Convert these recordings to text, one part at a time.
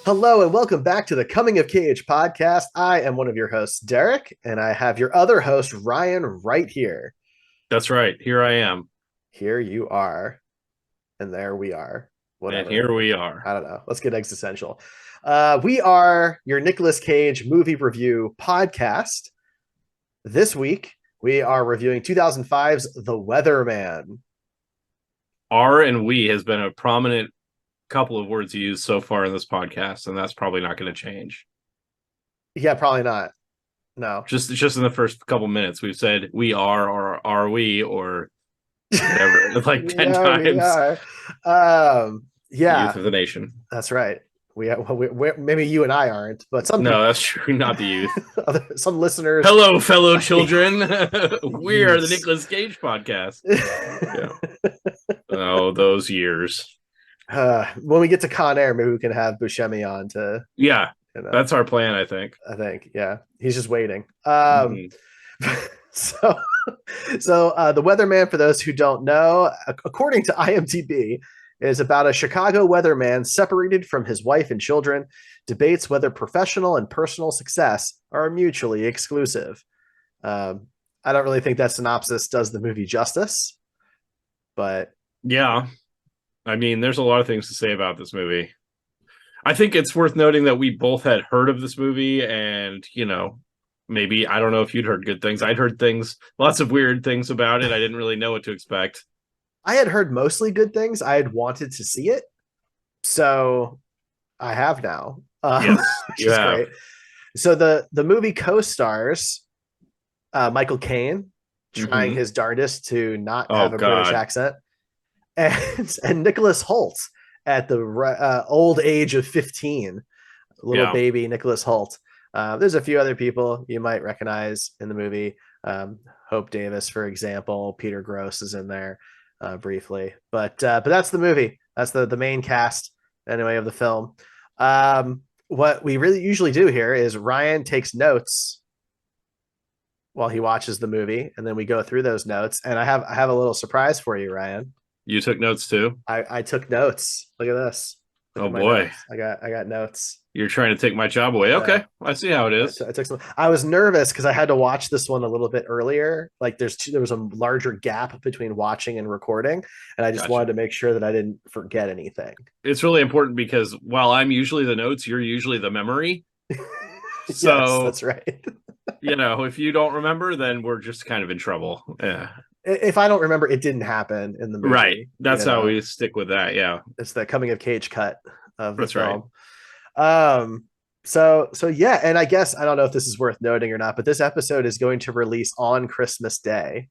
Hello and welcome back to the Coming of Cage podcast. I am one of your hosts, Derek, and I have your other host, Ryan, right here. That's right. Here I am. Here you are, and there we are. And Whatever. here we are. I don't know. Let's get existential. We are your Nicolas Cage movie review podcast. This week, we are reviewing 2005's The Weatherman. R and we has been a prominent couple of words used so far in this podcast, and that's probably not going to change. Yeah, probably not. No. Just in the first couple minutes, we've said we are or are we or whatever, like 10 times. Yeah, Youth of the nation. that's right. Maybe you and I aren't, but some No, people, that's true. Not the youth. some listeners. Hello, fellow children. We are the Youths. Nicolas Cage podcast. Yeah. Oh, those years. When we get to Con Air, maybe we can have Buscemi on to. Yeah, that's our plan, I think. I think, yeah, he's just waiting. Mhm. So, the Weatherman, for those who don't know, according to IMDb, is about a Chicago weatherman separated from his wife and children, debates whether professional and personal success are mutually exclusive. I don't really think that synopsis does the movie justice, but Yeah. I mean, there's a lot of things to say about this movie. I think it's worth noting that we both had heard of this movie, and, maybe, I don't know if you'd heard good things. I'd heard lots of weird things about it. I didn't really know what to expect. I had heard mostly good things. I had wanted to see it, so I have now. Yes, Which you is have. great. So the movie co-stars Michael Caine, trying Mhm. his darndest to not Oh, have a British God. accent, and Nicholas Hoult at the old age of 15, little Yeah. baby Nicholas Hoult. There's a few other people you might recognize in the movie. Hope Davis, for example. Peter Gross is in there briefly, but that's the movie. That's the main cast anyway of the film. What we really usually do here is Ryan takes notes while he watches the movie, and then we go through those notes. And I have a little surprise for you, Ryan. You took notes too? I took notes. Look at this. Look Oh, at my boy. notes. I got notes. You're trying to take my job away. Okay. I see how it is. I took some. I was nervous because I had to watch this one a little bit earlier. Like there was a larger gap between watching and recording, and I just Gotcha. wanted to make sure that I didn't forget anything. It's really important because while I'm usually the notes, you're usually the memory. Yes, So, that's right. if you don't remember, then we're just kind of in trouble. Yeah. If I don't remember, it didn't happen in the movie. Right. That's how we stick with that. Yeah. It's the coming of Cage cut of the That's right. film. So yeah, and I guess I don't know if this is worth noting or not, but this episode is going to release on Christmas Day.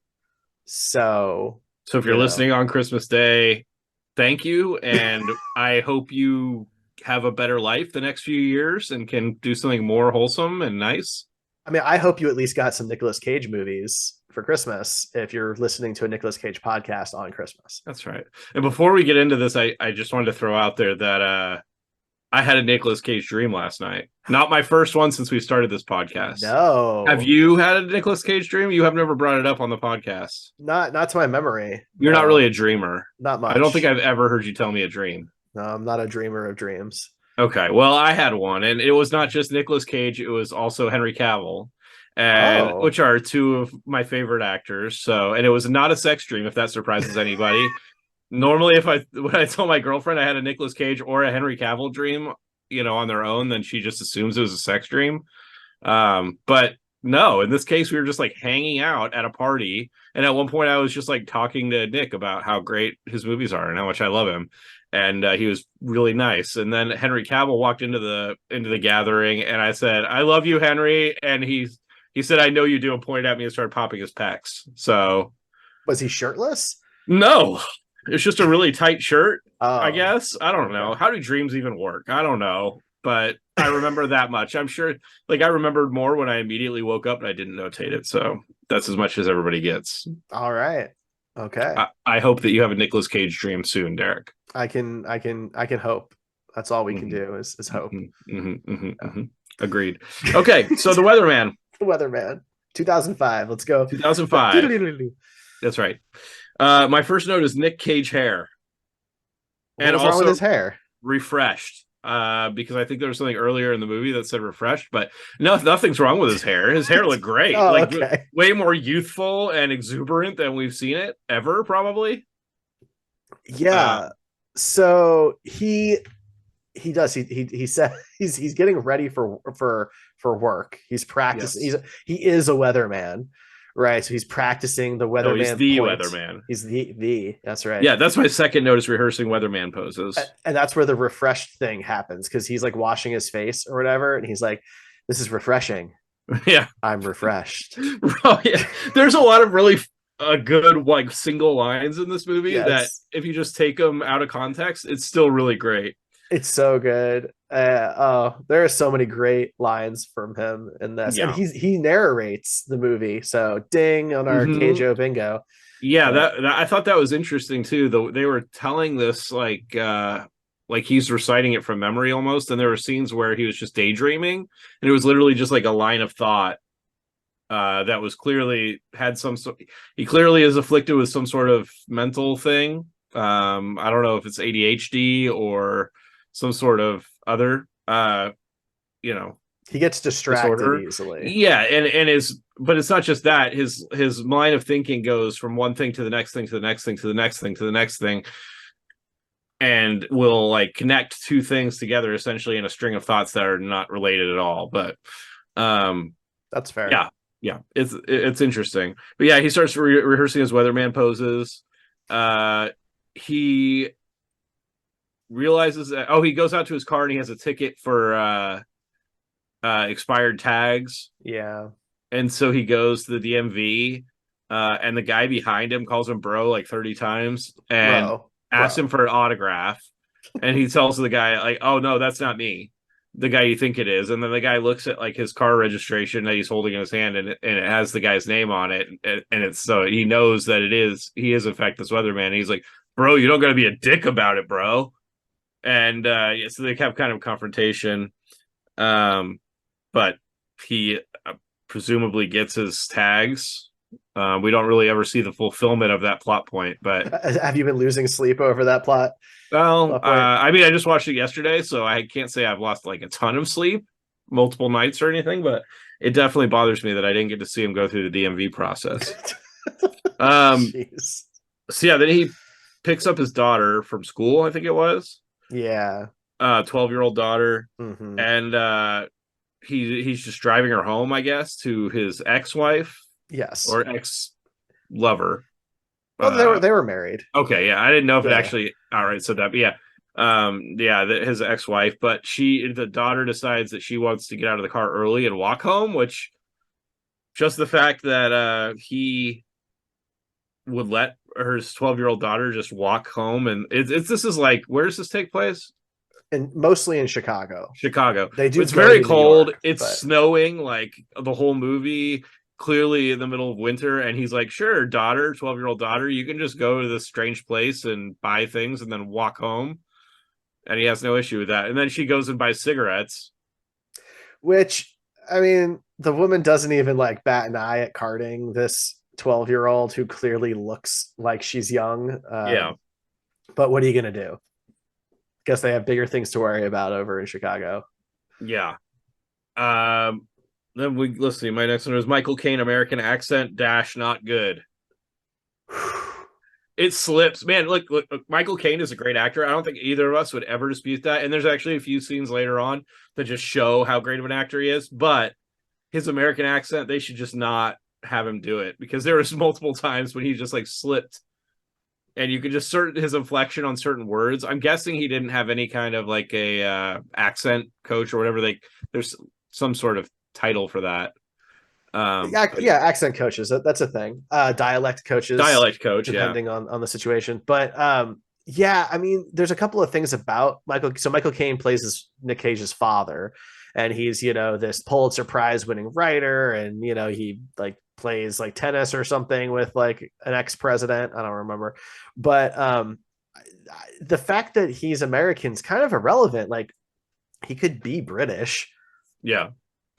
So if you're listening on Christmas Day, thank you. And I hope you have a better life the next few years and can do something more wholesome and nice. I mean, I hope you at least got some Nicolas Cage movies for Christmas if you're listening to a Nicolas Cage podcast on Christmas. That's right. And before we get into this, I just wanted to throw out there that I had a Nicolas Cage dream last night. Not my first one since we started this podcast. No. Have you had a Nicolas Cage dream? You have never brought it up on the podcast. Not to my memory. You're not really a dreamer. Not much. I don't think I've ever heard you tell me a dream. No, I'm not a dreamer of dreams. Okay, well, I had one, and it was not just Nicolas Cage; it was also Henry Cavill, and which are two of my favorite actors. So, and it was not a sex dream, if that surprises anybody. Normally, when I tell my girlfriend I had a Nicolas Cage or a Henry Cavill dream, on their own, then she just assumes it was a sex dream. But no, in this case, we were just like hanging out at a party, and at one point, I was just like talking to Nick about how great his movies are and how much I love him. And he was really nice. And then Henry Cavill walked into the gathering, and I said, "I love you, Henry." And he said, "I know you do," and pointed at me and started popping his pecs. So, was he shirtless? No, it's just a really tight shirt. Oh. I guess. I don't know. How do dreams even work? I don't know. But I remember that much. I'm sure. Like, I remembered more when I immediately woke up and I didn't notate it. So that's as much as everybody gets. All right. Okay. I hope that you have a Nicolas Cage dream soon, Derek. I can hope. That's all we can do is hope. Agreed. Okay, so The Weatherman. The Weatherman, 2005. Let's go. 2005. That's right. My first note is Nick Cage hair. What was wrong with his hair? Refreshed. because I think there was something earlier in the movie that said refreshed, but no, nothing's wrong with his hair. His hair looked great, Oh, like okay. way more youthful and exuberant than we've seen it ever, probably. Yeah. So he does he said he's getting ready for work. He's practicing. Yes. He is a weatherman, right? So he's practicing the No, he's weatherman the point. weatherman. He's the that's right. Yeah, that's my second notice rehearsing weatherman poses. And that's where the refreshed thing happens because he's like washing his face or whatever, and he's like, "This is refreshing. Yeah. I'm refreshed." Oh, yeah. There's a lot of really good like single lines in this movie Yeah, that if you just take them out of context, it's still really great. it's so good. Oh, there are so many great lines from him in this, and Yeah. he narrates the movie. So ding on our Mm-hmm. Cajo bingo. Yeah, But that I thought that was interesting too. Though they were telling this like he's reciting it from memory almost, and there were scenes where he was just daydreaming, and it was literally just like a line of thought that was clearly had some sort. He clearly is afflicted with some sort of mental thing. I don't know if it's ADHD or some sort of other you know he gets distracted disorder. easily. Yeah, and is but it's not just that. His line of thinking goes from one thing to the next thing to the next thing to the next thing to the next thing, and will like connect two things together essentially in a string of thoughts that are not related at all. But That's fair. yeah, yeah, it's interesting. But yeah, he starts rehearsing his weatherman poses. He realizes that he goes out to his car and he has a ticket for expired tags. Yeah. And so he goes to the DMV, and the guy behind him calls him bro like 30 times and asks him for an autograph. And he tells the guy, like, oh, no, that's not me. The guy you think it is. And then the guy looks at like his car registration that he's holding in his hand, and it has the guy's name on it. And it's so he knows that he is, in fact, this weatherman. And he's like, bro, you don't got to be a dick about it, bro. And so they have kind of confrontation. But he presumably gets his tags. We don't really ever see the fulfillment of that plot point, but have you been losing sleep over that plot? well, I mean, I just watched it yesterday, so I can't say I've lost like a ton of sleep, multiple nights or anything, but it definitely bothers me that I didn't get to see him go through the DMV process. Jeez. So yeah, then he picks up his daughter from school, I think it was. Yeah. 12-year-old daughter. Mm-hmm. And he's just driving her home, I guess, to his ex-wife. Yes. Or ex-lover. Well, they were married. Okay, yeah, I didn't know if it actually. All right, so that, but yeah, his ex-wife, but the daughter decides that she wants to get out of the car early and walk home, which just the fact that he would let her 12-year-old daughter just walk home, and this is like, where does this take place? And mostly in Chicago. They do. It's very cold. It's snowing like the whole movie. Clearly in the middle of winter, and he's like, sure, daughter, 12-year-old daughter, you can just go to this strange place and buy things and then walk home, and he has no issue with that. And then she goes and buys cigarettes, which, I mean, the woman doesn't even like bat an eye at carding this 12-year-old who clearly looks like she's young. Yeah, but what are you gonna do? Guess they have bigger things to worry about over in Chicago. Yeah. Then let's see. My next one is Michael Caine, American accent - not good. It slips, man. Look, Michael Caine is a great actor. I don't think either of us would ever dispute that. And there's actually a few scenes later on that just show how great of an actor he is. But his American accent, they should just not have him do it, because there was multiple times when he just like slipped, and you could just his inflection on certain words. I'm guessing he didn't have any kind of like a accent coach or whatever. There's some sort of title for that. Accent coaches, that's a thing. Dialect coach, depending on the situation. But yeah, I mean, there's a couple of things about Michael. So Michael Caine plays Nick Cage's father, and he's this Pulitzer Prize winning writer, and he like plays like tennis or something with like an ex-president, I don't remember. But the fact that he's American is kind of irrelevant. Like, he could be British. Yeah,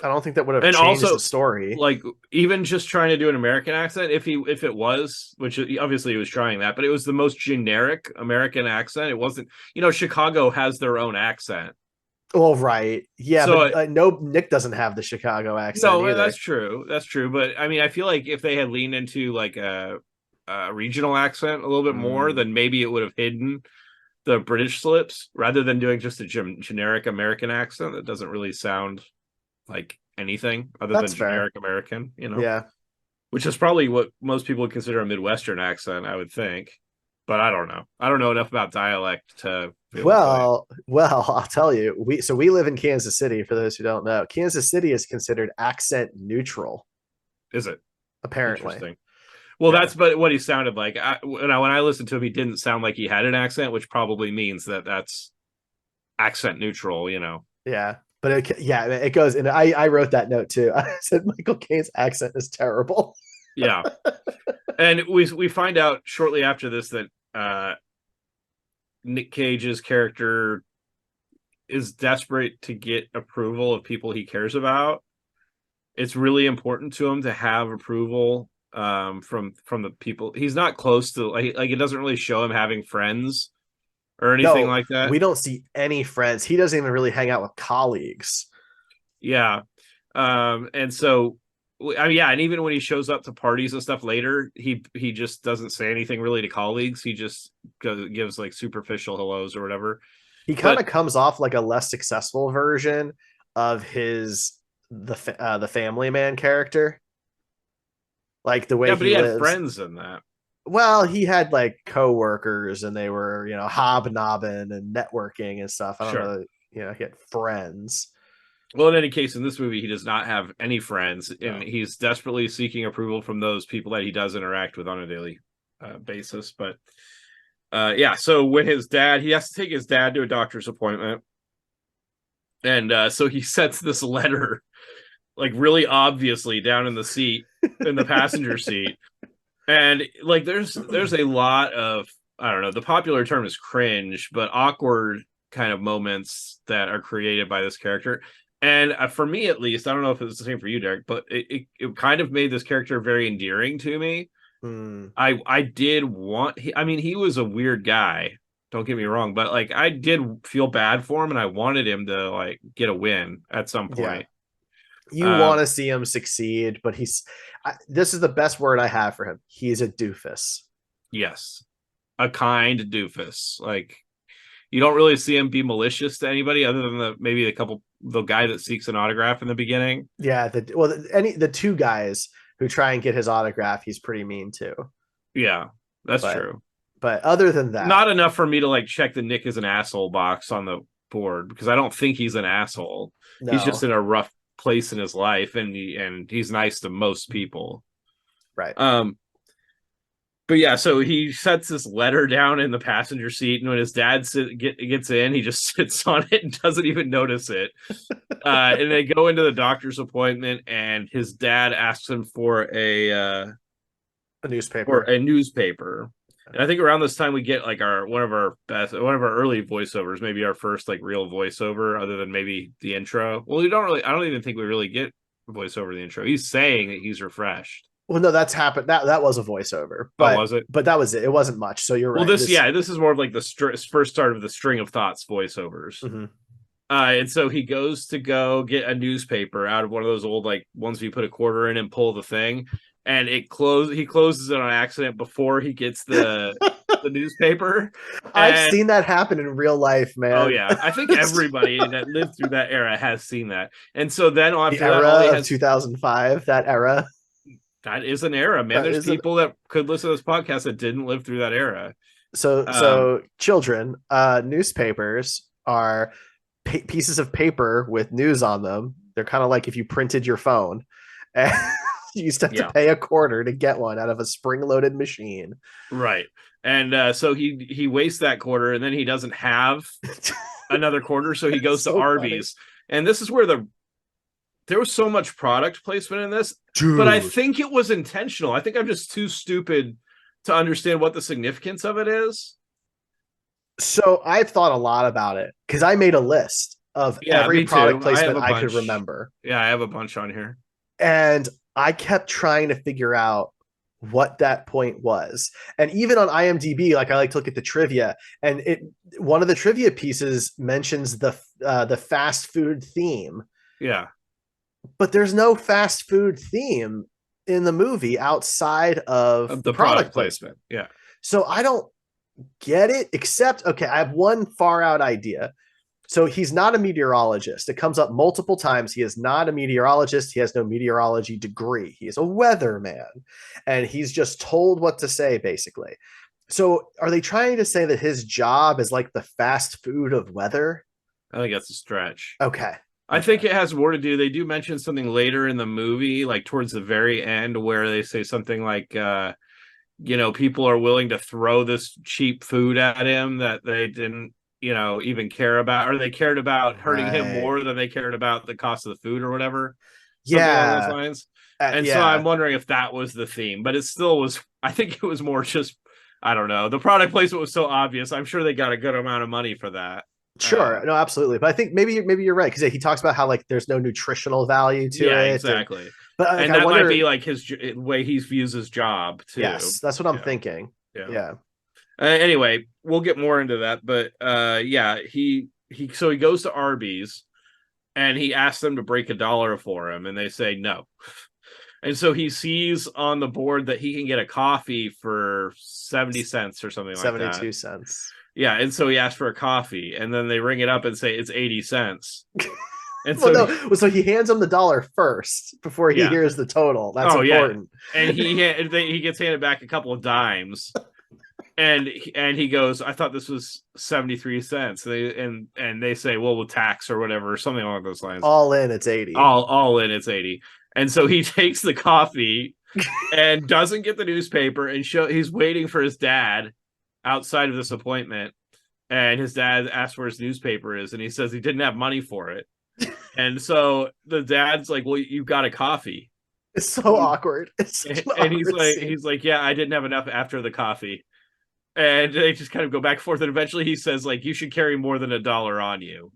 I don't think that would have changed the story. Like, even just trying to do an American accent, if it was, which obviously he was trying that, but it was the most generic American accent. It wasn't, Chicago has their own accent. Well, right. Yeah, So but no, Nick doesn't have the Chicago accent no, that's either. true. That's true. But I mean, I feel like if they had leaned into like a regional accent a little bit more, Mm, then maybe it would have hidden the British slips rather than doing just a generic American accent that doesn't really sound like anything other that's than fair. generic American, Yeah. which is probably what most people would consider a Midwestern accent, I would think. But I don't know. I don't know enough about dialect to be able to tell you. Well, I'll tell you. We live in Kansas City. For those who don't know, Kansas City is considered accent neutral, Is it apparently. interesting? Well, Yeah, that's but what he sounded like. When I listened to him, he didn't sound like he had an accent, which probably means that that's accent neutral. yeah. But it goes. And I wrote that note too. I said Michael Caine's accent is terrible. Yeah, and we find out shortly after this that Nick Cage's character is desperate to get approval of people he cares about. It's really important to him to have approval from the people he's not close to. Like it doesn't really show him having friends or anything No, like that. we don't see any friends. He doesn't even really hang out with colleagues. Yeah. And so I mean, yeah, and even when he shows up to parties and stuff later, he just doesn't say anything really to colleagues. He just gives like superficial hellos or whatever. He kind But of comes off like a less successful version of the family man character, like the way yeah, but he he had lives. friends in that. Well, he had like coworkers and they were, hobnobbing and networking and stuff. I don't Sure. know, he had friends. Well, in any case, in this movie, he does not have any friends, and No. he's desperately seeking approval from those people that he does interact with on a daily basis. But yeah, so when he has to take his dad to a doctor's appointment, and so he sets this letter, like really obviously, down in the seat, in the passenger seat, and like there's a lot of, I don't know, the popular term is cringe, but awkward kind of moments that are created by this character. And for me, at least, I don't know if it's the same for you, Derek, but it kind of made this character very endearing to me. Hmm. I did want. I mean, he was a weird guy. Don't get me wrong, but like I did feel bad for him, and I wanted him to like get a win at some Yeah. point. You want Um, to see him succeed, but this is the best word I have for him. He's a doofus. yes, a kind doofus. Like you don't really see him be malicious to anybody other than maybe the guy that seeks an autograph in the beginning. Yeah. The two guys who try and get his autograph, he's pretty mean to. Yeah, that's But true. other than that, Not enough for me to like check the Nick is an asshole box on the board because I don't think he's an asshole. He's just no. in a rough place in his life, and he's nice to most people. Right. Um, but yeah, so he sets this letter down in the passenger seat, and when his dad gets in, he just sits on it and doesn't even notice it. And they go into the doctor's appointment, and his dad asks him A for newspaper. a newspaper. And I think around this time we get like one of our early voiceovers, maybe our first like real voiceover, other than maybe the intro. Well, I don't even think we really get voiceover in the intro. He's saying that he's refreshed. Well, no, that's happened. That was a voiceover, Oh, but was it? that was it. It wasn't much. So you're Well, right. this is more of like the first start of the string of thoughts voiceovers. Mhm. And so he goes to go get a newspaper out of one of those old like ones where you put a quarter in and pull the thing, and he closes it on accident before he gets the newspaper. I've And seen that happen in real life, oh man. yeah, I think everybody that lived through that era has seen that. And so then The after that, all he era of has 2005, that era. that is an era, man. That There's is an people that could listen to this podcast that didn't live through that era. Um, so children, newspapers are pieces of paper with news on them. They're kind of like if you printed your phone, and you used to have to yeah, pay a quarter to get one out of a spring-loaded machine. right. And so he wastes that quarter, and then he doesn't have another quarter, so he goes to So funny, Arby's. And this is where there was so much product placement in this, but I dude. think it was intentional. I think I'm just too stupid to understand what the significance of it is. So I've thought a lot about it because I made a list of Yeah, every me product too. I have placement a I could bunch. remember. Yeah, I have a bunch on here. And I kept trying to figure out what that point was. And even on IMDb, like I like to look at the trivia, and it one of the trivia pieces mentions the fast food theme, Yeah, but there's no fast food theme in the movie outside of of the the product product placement. placement. Yeah. So I don't get it, except okay, I have one far out idea. So he's not a meteorologist. It comes up multiple times. He is not a meteorologist. He has no meteorology degree. He is a weatherman. And he's just told what to say, basically. So are they trying to say that his job is like the fast food of weather? I think that's a stretch. Okay. I Okay. think it has more to do. They do mention something later in the movie, like towards the very end, where they say something like, people are willing to throw this cheap food at him that they didn't, even care about, or they cared about hurting him Right. more than they cared about the cost of the food or whatever, something along those Yeah. lines. And so I'm Yeah. wondering if that was the theme, but it still was. I think it was more just, I don't know. The product placement was so obvious. I'm sure they got a good amount of money for that. Sure. No, absolutely. But I think maybe you're right, because he talks about how like there's no nutritional value to Yeah, it. And exactly. but like And I that might be wonder, like his way he views his job too. yes, that's what I'm Yeah, thinking. yeah. Yeah. Anyway, we'll get more into that, but yeah, he goes to Arby's and he asks them to break $1 for him, and they say no. And so he sees on the board that he can get a coffee for 70 cents or something like that. 72 cents. Yeah, and so he asks for a coffee, and then they ring it up and say it's 80 cents. And Well, so no, so he hands him the dollar first before he yeah. hears the total. That's Oh yeah. important. And he gets handed back a couple of dimes. And he goes, I thought this was 73 cents. And they say, well, with tax or whatever, or something along those lines. All in, it's 80. All in, it's 80. And so he takes the coffee and doesn't get the newspaper, and he's waiting for his dad outside of this appointment. And his dad asks where his newspaper is, and he says he didn't have money for it. And so the dad's like, well, you've got a coffee. It's so awkward. It's such an And awkward scene. he's like, yeah, I didn't have enough after the coffee. And they just kind of go back and forth. And eventually he says, like, you should carry more than $1 on you.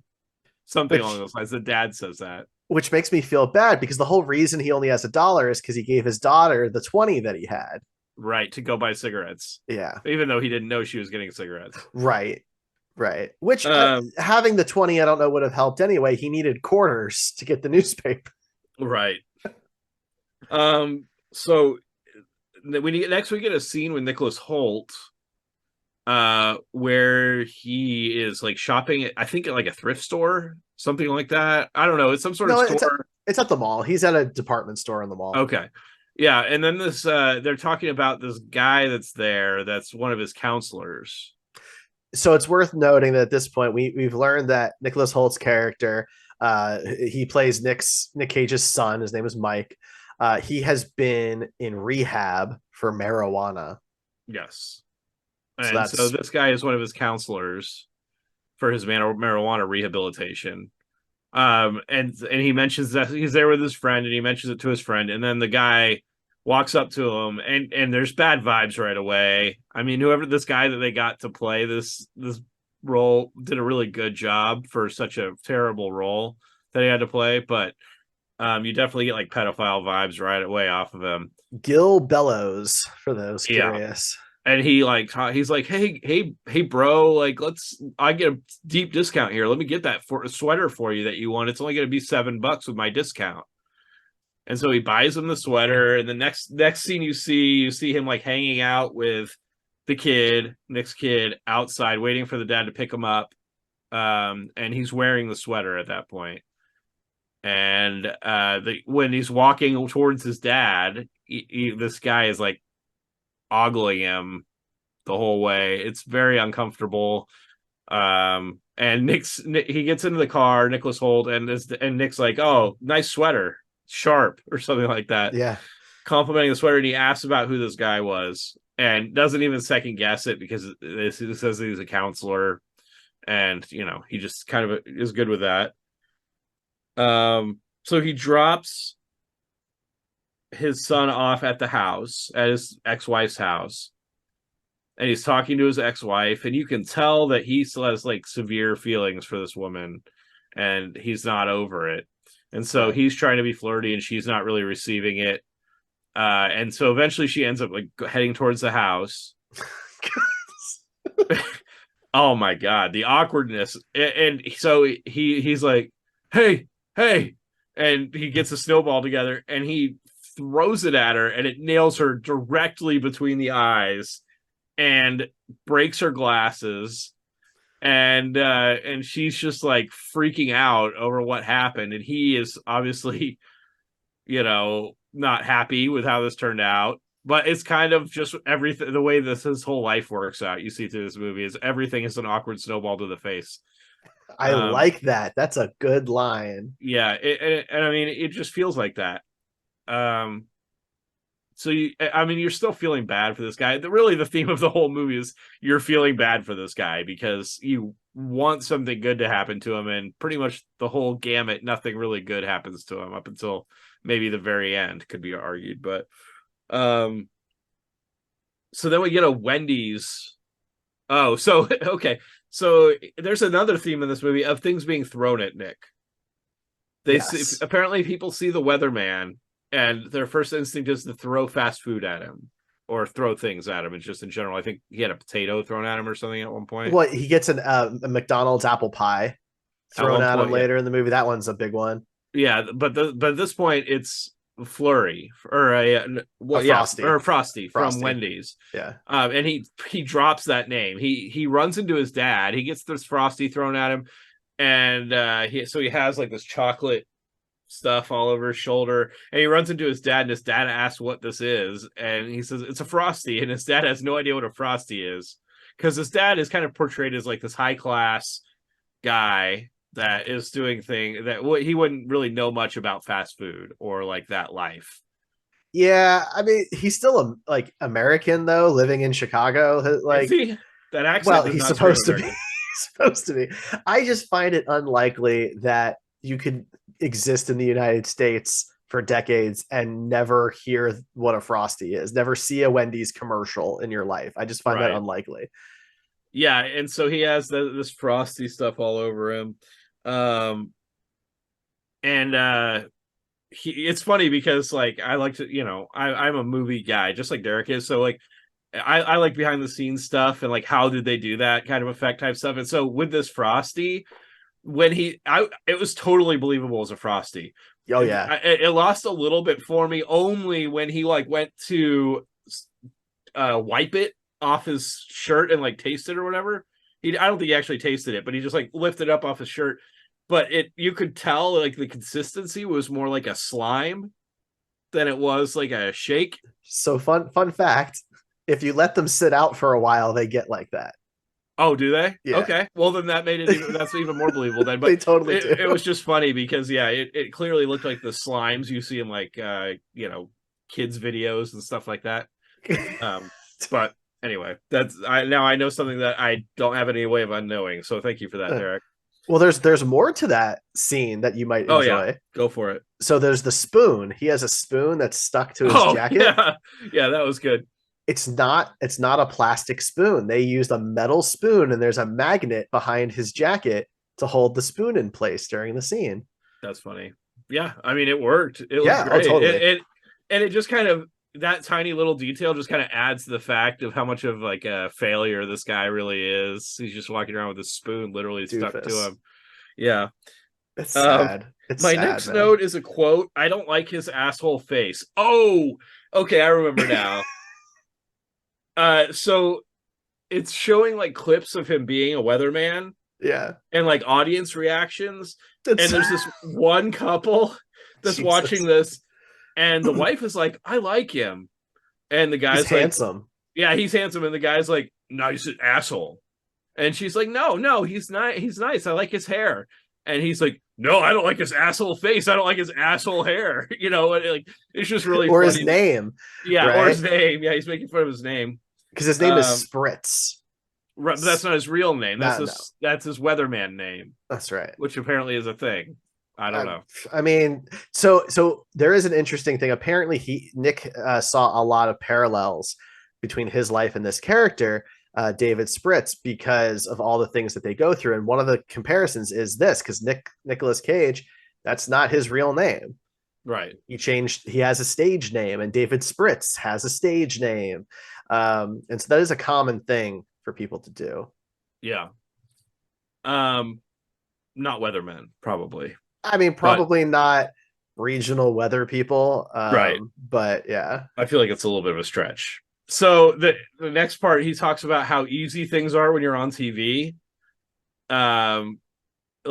Something along Which those lines. The dad says that. which makes me feel bad, because the whole reason he only has $1 is because he gave his daughter the 20 that he had. Right. To go buy cigarettes. Yeah. Even though he didn't know she was getting cigarettes. Right. Right. Which Um, having the 20, I don't know, would have helped anyway. He needed quarters to get the newspaper. right. So we get a scene with Nicholas Hoult, where he is like shopping at, I think, at like a thrift store, something like that. I don't know. It's some sort of No, store. it's at the mall. He's at a department store in the mall. Okay. Yeah, and then this they're talking about this guy that's there, that's one of his counselors. So it's worth noting that at this point we've learned that Nicholas Holt's character, he plays Nick Cage's son. His name is Mike. He has been in rehab for marijuana. Yes. So And so this guy is one of his counselors for his marijuana rehabilitation. And he mentions that he's there with his friend, and he mentions it to his friend, and then the guy walks up to him, and there's bad vibes right away. I mean, whoever this guy that they got to play this role did a really good job for such a terrible role that he had to play, but you definitely get like pedophile vibes right away off of him. Gil Bellows, for those curious. And he's like, hey, bro, like, I get a deep discount here. Let me get that for a sweater for you that you want. It's only going to be $7 with my discount. And so he buys him the sweater. And the next scene you see him like hanging out with Nick's kid outside, waiting for the dad to pick him up. And he's wearing the sweater at that point. And when he's walking towards his dad, this guy is like ogling him the whole way. It's very uncomfortable. And he gets into the car, Nicholas Hoult, and Nick's like, "Oh, nice sweater, sharp," or something like that. Yeah. Complimenting the sweater, and he asks about who this guy was, and doesn't even second guess it, because it says he's a counselor, and he just kind of is good with that. So he drops his son off at the house, at his ex-wife's house, and he's talking to his ex-wife, and you can tell that he still has like severe feelings for this woman, and he's not over it. And so he's trying to be flirty, and she's not really receiving it. And so eventually she ends up like heading towards the house. Oh my god, the awkwardness. And so he's like, "Hey, hey." And he gets a snowball together and he throws it at her and it nails her directly between the eyes and breaks her glasses. And she's just like freaking out over what happened, and he is obviously, not happy with how this turned out. But it's kind of just everything, the way this his whole life works out. You see through this movie is everything is an awkward snowball to the face. I Um, like that. That's a good line. yeah, and I mean, it just feels like that. Um, I mean, you're still feeling bad for this guy. Really, the theme of the whole movie is you're feeling bad for this guy because you want something good to happen to him, and pretty much the whole gamut, nothing really good happens to him up until maybe the very end, could be argued. But um, so then we get a Wendy's. Oh, so okay, so there's another theme in this movie of things being thrown at Nick. They see, Yes. apparently people see the weatherman and their first instinct is to throw fast food at him or throw things at him. And just in general, I think he had a potato thrown at him or something at one point. Well, he gets a McDonald's apple pie At thrown one at him point, yeah, later in the movie. That one's a big one. yeah. But at this point, it's Flurry or a A well, yeah, Frosty. or Frosty from Frosty. Wendy's. Yeah. And he drops that name. He runs into his dad. He gets this Frosty thrown at him, and he has like this chocolate stuff all over his shoulder, and he runs into his dad, and his dad asks what this is, and he says it's a Frosty, and his dad has no idea what a Frosty is because his dad is kind of portrayed as like this high class guy that is doing thing that he wouldn't really know much about fast food or like that life. Yeah, I mean, he's still like American though, living in Chicago. Is Like, he? That accent well, does he's not scream supposed to be. American. He's supposed to be. I just find it unlikely that you could exist in the United States for decades and never hear what a Frosty is, never see a Wendy's commercial in your life. I just find that Right. unlikely. Yeah, and so he has this Frosty stuff all over him. Um and it's funny because like I like to, I'm a movie guy just like Derek is, so like I like behind the scenes stuff and like how did they do that kind of effect type stuff. And so with this Frosty, when it was totally believable as a Frosty. Oh yeah, It lost a little bit for me only when he like went to wipe it off his shirt and like taste it or whatever. I don't think he actually tasted it, but he just like lifted up off his shirt. But you could tell like the consistency was more like a slime than it was like a shake. so fun fact, if you let them sit out for a while they get like that. Oh, do they? Yeah. Okay. Well, then that's even more believable then. But They totally do. it was just funny because yeah, it clearly looked like the slimes you see in like kids videos and stuff like that. But anyway, now I know something that I don't have any way of unknowing. So thank you for that, Derek. Well, there's more to that scene that you might Oh enjoy. yeah, go for it. So there's the spoon. He has a spoon that's stuck to his Oh jacket. yeah, that was good. It's not a plastic spoon. They used a metal spoon, and there's a magnet behind his jacket to hold the spoon in place during the scene. That's funny. Yeah, I mean it worked. It Yeah, looked great. totally. And it just kind of, that tiny little detail just kind of adds to the fact of how much of like a failure this guy really is. He's just walking around with a spoon literally stuck to him. Yeah. It's Um, sad. It's my sad, next man. note is a quote. I don't like his asshole face. Oh, okay, I remember now. So it's showing like clips of him being a weatherman Yeah. and like audience reactions. It's And there's this one couple that's Jesus. watching this, and the wife is like, I like him. And the He's guy's like, handsome. yeah, he's handsome. And the guy's like, nice asshole. And she's like, no, he's not. He's nice. I like his hair. And he's like, no, I don't like his asshole face. I don't like his asshole hair. Like it's just really Or funny. his name. Yeah, right? or his name. Yeah, he's making fun of his name. Because his name is Spritz. But that's not his real name. That's No. that's his weatherman name, That's right. which apparently is a thing. I don't know. I mean, so there is an interesting thing. Apparently, Nick saw a lot of parallels between his life and this character, David Spritz, because of all the things that they go through. And one of the comparisons is this, because Nicolas Cage, that's not his real name. Right. He has a stage name, and David Spritz has a stage name. And so that is a common thing for people to do. Yeah. Not weathermen, probably. I mean, But probably not regional weather people, right. but yeah. I feel like it's a little bit of a stretch. So the next part, he talks about how easy things are when you're on TV. Um,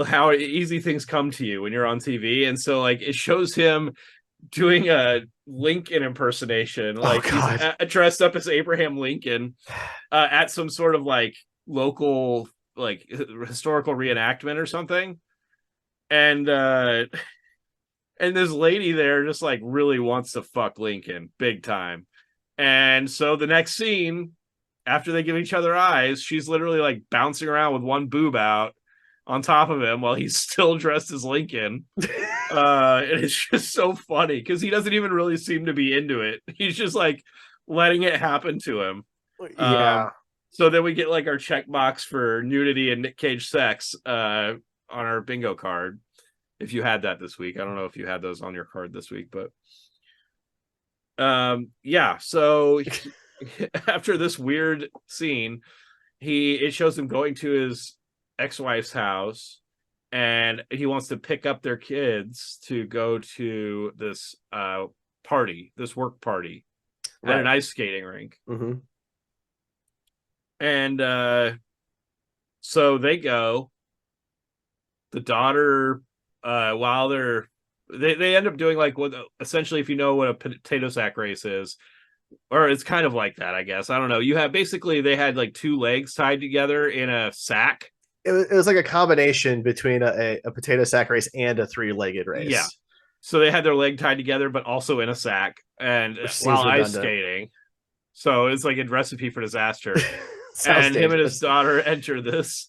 how easy things come to you when you're on TV, and so like it shows him doing a Lincoln impersonation, Oh like he's God. dressed up as Abraham Lincoln at some sort of like local like historical reenactment or something, and this lady there just like really wants to fuck Lincoln big time. And so the next scene, after they give each other eyes, she's literally like bouncing around with one boob out on top of him while he's still dressed as Lincoln. And it's just so funny because he doesn't even really seem to be into it. He's just like letting it happen to him. Yeah. So then we get like our checkbox for nudity and Nick Cage sex on our bingo card. If you had that this week, I don't know if you had those on your card this week, but yeah. So after this weird scene, it shows him going to his ex-wife's house, and he wants to pick up their kids to go to this party, this work party at an ice skating rink. Mm-hmm. And so they go. The daughter, while they end up doing like what essentially, if you know what a potato sack race is, or it's kind of like that, I guess. I don't know. You have basically they had like two legs tied together in a sack. It was like a combination between a potato sack race and a three-legged race. Yeah. So they had their leg tied together, but also in a sack, and while ice skating. So it's like a recipe for disaster. And dangerous. Him and his daughter enter this.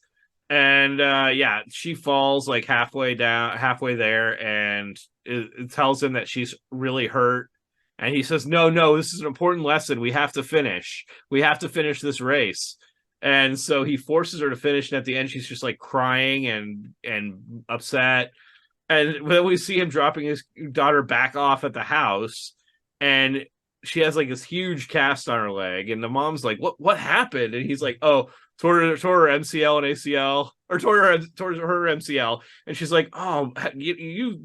And yeah, she falls like halfway there, and it tells him that she's really hurt. And he says, no, this is an important lesson. We have to finish this race. And so he forces her to finish. And at the end, she's just like crying and upset. And then we see him dropping his daughter back off at the house. And she has like this huge cast on her leg. And the mom's like, what happened? And he's like, oh, tore her MCL and ACL, or tore her MCL. And she's like, oh, you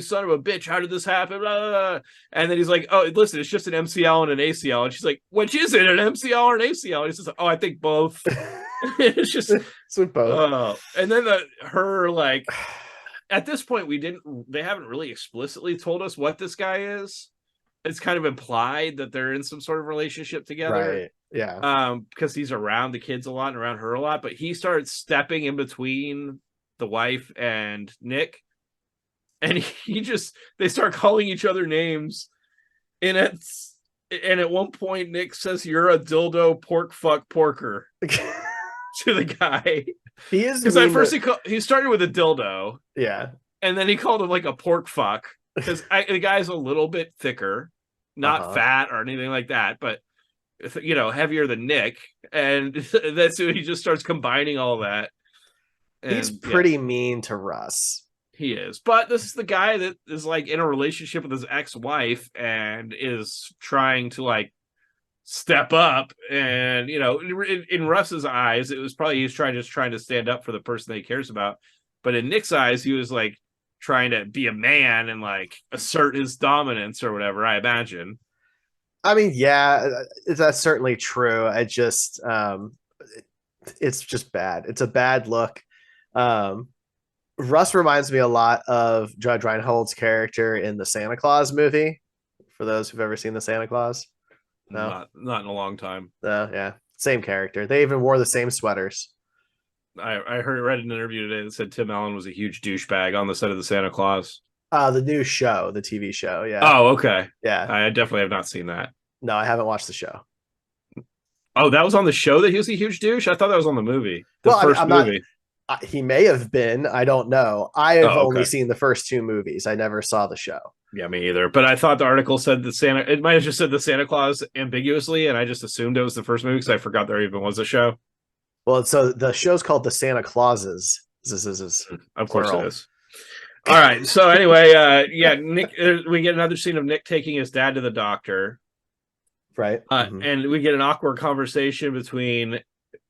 son of a bitch, how did this happen? Blah, blah, blah. And then he's like, oh, listen, it's just an MCL and an ACL. And she's like, which is it, an MCL or an ACL? And he's just like, oh, I think both. It's just both. And then her like, at this point, they haven't really explicitly told us what this guy is. It's kind of implied that they're in some sort of relationship together. Right. Yeah. Because he's around the kids a lot and around her a lot, but he starts stepping in between the wife and Nick. And they start calling each other names. And at one point, Nick says, "You're a dildo pork fuck porker." To the guy. He is. Because at first he started with a dildo. Yeah. And then he called him like a pork fuck. Because the guy's a little bit thicker, not fat or anything like that, but heavier than Nick. And that's when he just starts combining all that. And he's pretty mean to Russ. He is. But this is the guy that is like in a relationship with his ex-wife and is trying to like step up. And in Russ's eyes, it was probably he's trying to stand up for the person that he cares about. But in Nick's eyes, he was like trying to be a man and like assert his dominance or whatever, I imagine. I mean, yeah, that's certainly true. I just it's just bad. It's a bad look. Russ reminds me a lot of Judge Reinhold's character in the Santa Claus movie. For those who've ever seen the Santa Claus. No, not in a long time. Yeah, same character. They even wore the same sweaters. I read an interview today that said Tim Allen was a huge douchebag on the set of the Santa Claus. The new show, the TV show. Yeah. Oh, okay. Yeah. I definitely have not seen that. No, I haven't watched the show. Oh, that was on the show that he was a huge douche? I thought that was on the movie. First movie. He may have been. I don't know. I have only seen the first two movies. I never saw the show. Yeah, me either. But I thought the article said it might have just said the Santa Claus ambiguously, and I just assumed it was the first movie because I forgot there even was a show. Well, so the show's called The Santa Clauses. Of course it is. All right. So anyway, Nick. We get another scene of Nick taking his dad to the doctor, Right. and we get an awkward conversation between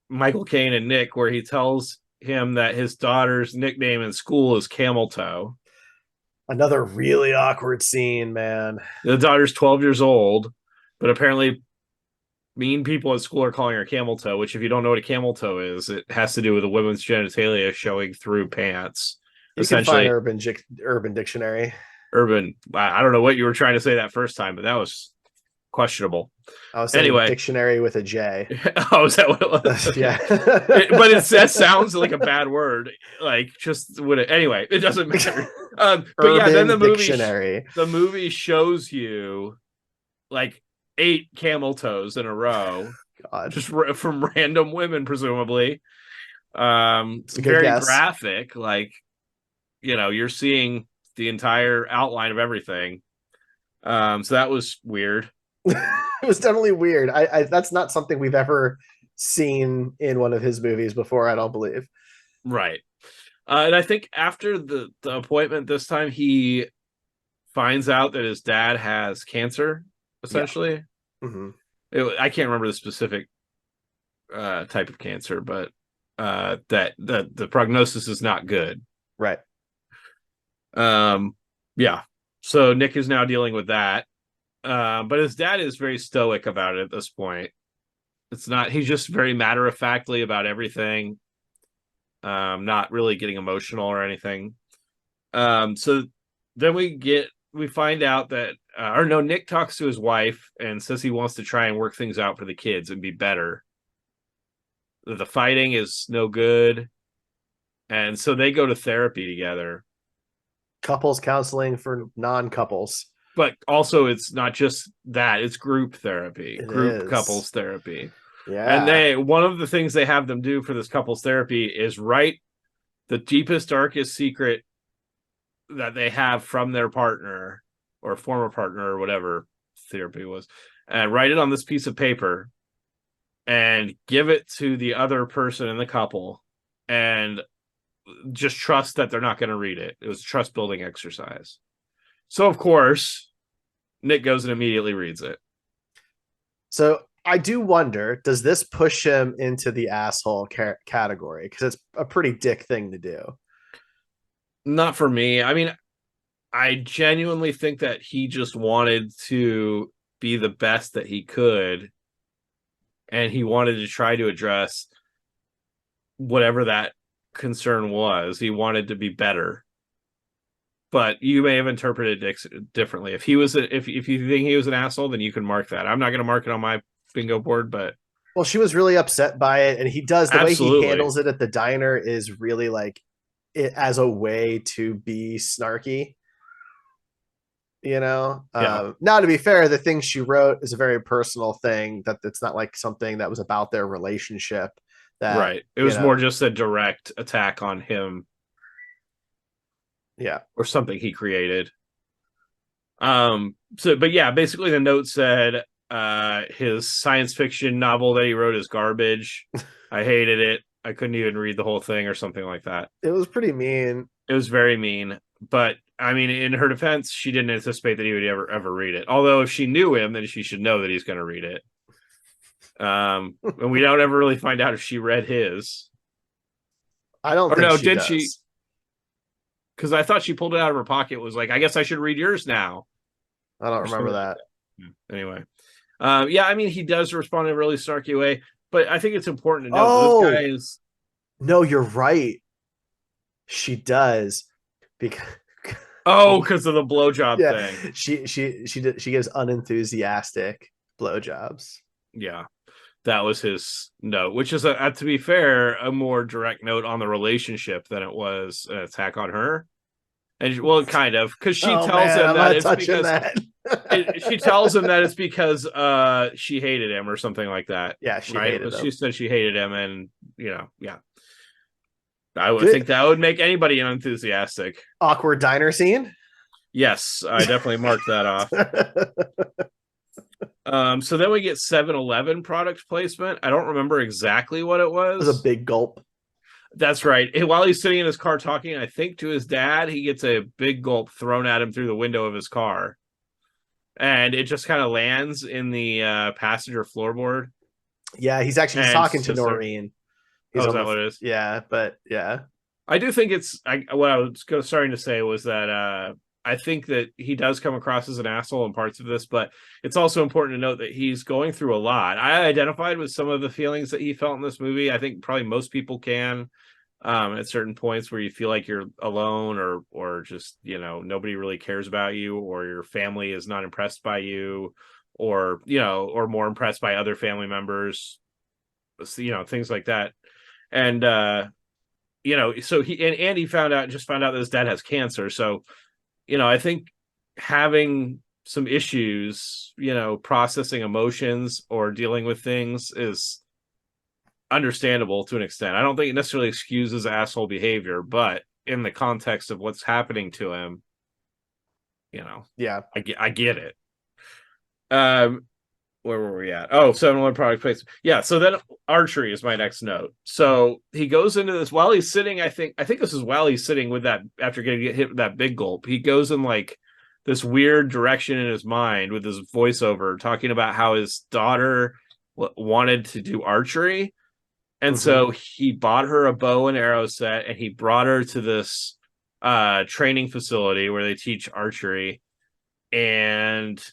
Michael Caine and Nick, where he tells him that his daughter's nickname in school is Camel Toe. Another really awkward scene, man. The daughter's 12 years old, but apparently mean people at school are calling her Camel Toe, which if you don't know what a camel toe is, it has to do with a woman's genitalia showing through pants. You can find Essentially, Urban Dictionary. urban. I don't know what you were trying to say that first time, but that was questionable. I was saying Anyway, dictionary with a J. oh, is that what it was? Yeah. But that sounds like a bad word. Like just would it anyway, it doesn't matter. But yeah, then the movie shows you like 8 camel toes in a row. God. Just from random women, presumably. It's very graphic. Like, you're seeing the entire outline of everything. So that was weird. It was definitely weird. I that's not something we've ever seen in one of his movies before, I don't believe. Right. And I think after the appointment this time, he finds out that his dad has cancer, essentially. Yeah. Mm-hmm. I can't remember the specific type of cancer, but that the prognosis is not good. Right. Yeah. So Nick is now dealing with that. But his dad is very stoic about it at this point. He's just very matter-of-factly about everything. Not really getting emotional or anything. So then we find out that Nick talks to his wife and says he wants to try and work things out for the kids and be better. The fighting is no good. And so they go to therapy together. Couples counseling for non-couples. But also it's not just that, it's group therapy, couples therapy. Yeah. And one of the things they have them do for this couples therapy is write the deepest, darkest secret that they have from their partner or former partner or whatever therapy was, and write it on this piece of paper and give it to the other person in the couple and just trust that they're not going to read it. It was a trust building exercise. So, of course, Nick goes and immediately reads it. So I do wonder, does this push him into the asshole category? Because it's a pretty dick thing to do. Not for me. I mean, I genuinely think that he just wanted to be the best that he could. And he wanted to try to address whatever that concern was. He wanted to be better. But you may have interpreted it differently. If you think he was an asshole, then you can mark that. I'm not going to mark it on my bingo board, but well, she was really upset by it, and he does the Absolutely. way he handles it at the diner is really like it as a way to be snarky. Yeah. Now to be fair, the thing she wrote is a very personal thing. That it's not like something that was about their relationship. Right. It was more just a direct attack on him. Yeah. Or something he created. But yeah, basically the note said his science fiction novel that he wrote is garbage. I hated it. I couldn't even read the whole thing or something like that. It was pretty mean. It was very mean. But I mean, in her defense, she didn't anticipate that he would ever read it. Although if she knew him, then she should know that he's going to read it. And we don't ever really find out if she read his. I don't think she does. She? Because I thought she pulled it out of her pocket. Was like, I guess I should read yours now. I don't remember that. Anyway, yeah, I mean, he does respond in a really snarky way, but I think it's important to know this guy is. No, you're right. She does because. Because of the blowjob thing. She gives unenthusiastic blowjobs. Yeah, that was his note, which is to be fair, a more direct note on the relationship than it was an attack on her. And well, kind of, because she tells him that it's because she tells him that it's because she hated him or something like that. Yeah, she hated him. She said she hated him, and yeah. I would think that would make anybody unenthusiastic. Awkward diner scene? Yes, I definitely marked that off. So then we get 7-Eleven product placement. I don't remember exactly what it was. It was a big gulp. That's right. And while he's sitting in his car talking, I think to his dad, he gets a big gulp thrown at him through the window of his car, and it just kind of lands in the passenger floorboard Yeah, he's and talking to sits there. Noreen. He's Oh, is on that the what it is? yeah, but yeah. I do think what I was starting to say was that I think that he does come across as an asshole in parts of this, but it's also important to note that he's going through a lot. I identified with some of the feelings that he felt in this movie. I think probably most people can, at certain points where you feel like you're alone, or just, nobody really cares about you, or your family is not impressed by you, or or more impressed by other family members, things like that. And so he found out that his dad has cancer. So, I think having some issues, processing emotions or dealing with things is understandable to an extent. I don't think it necessarily excuses asshole behavior, but in the context of what's happening to him, Yeah. I get it. Um, where were we at? Oh, 7-Eleven product placement. Yeah. So then archery is my next note. So he goes into this while he's sitting. I think this is while he's sitting with that, after getting hit with that big gulp. He goes in like this weird direction in his mind with his voiceover, talking about how his daughter wanted to do archery. And so he bought her a bow and arrow set, and he brought her to this training facility where they teach archery. And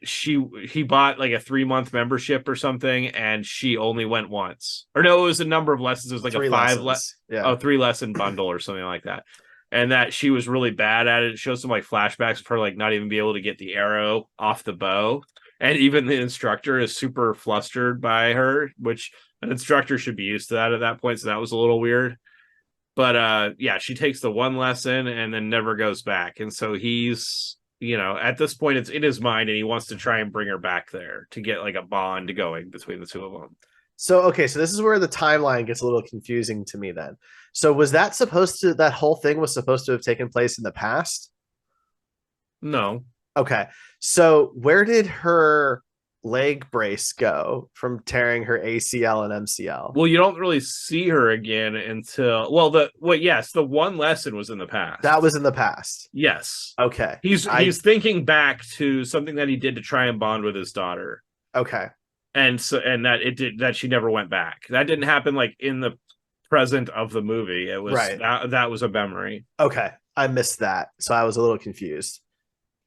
he bought like a 3-month membership or something, and she only went once. Or no, it was a number of lessons. It was like Three lessons. Yeah. 3-lesson bundle or something like that. And that she was really bad at it. It shows some like flashbacks of her like not even be able to get the arrow off the bow. And even the instructor is super flustered by her, which an instructor should be used to that at that point. So that was a little weird. But yeah, she takes the one lesson and then never goes back. And so he's, at this point, it's in his mind, and he wants to try and bring her back there to get like a bond going between the two of them. So, okay, so this is where the timeline gets a little confusing to me then. So was that whole thing was supposed to have taken place in the past? No. Okay. So where did her leg brace go from tearing her ACL and MCL? Well, you don't really see her again until yes, the one lesson was in the past. That was in the past. Yes. Okay. He's thinking back to something that he did to try and bond with his daughter. Okay. And that she never went back. That didn't happen like in the present of the movie. It was right. That was a memory. Okay. I missed that. So I was a little confused.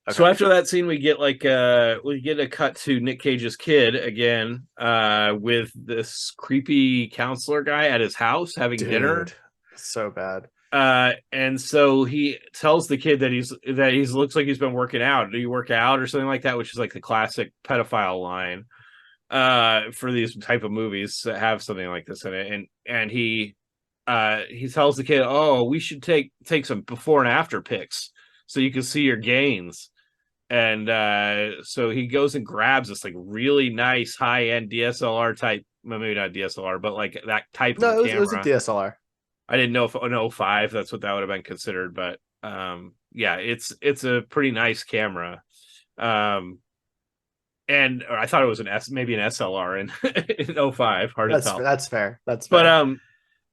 Okay. So after that scene, we get a cut to Nick Cage's kid again, with this creepy counselor guy at his house having dinner. So bad. And so he tells the kid that he's looks like he's been working out. Do you work out or something like that? Which is like the classic pedophile line for these type of movies that have something like this in it. And he tells the kid, "Oh, we should take some before and after pics so you can see your gains." And so he goes and grabs this like really nice high-end DSLR type, well, maybe not DSLR, but like that type of camera. It was a DSLR. I didn't know if an 05 that's what that would have been considered, but yeah, it's a pretty nice camera. And I thought it was maybe an SLR in 05. Hard to tell. That's fair. But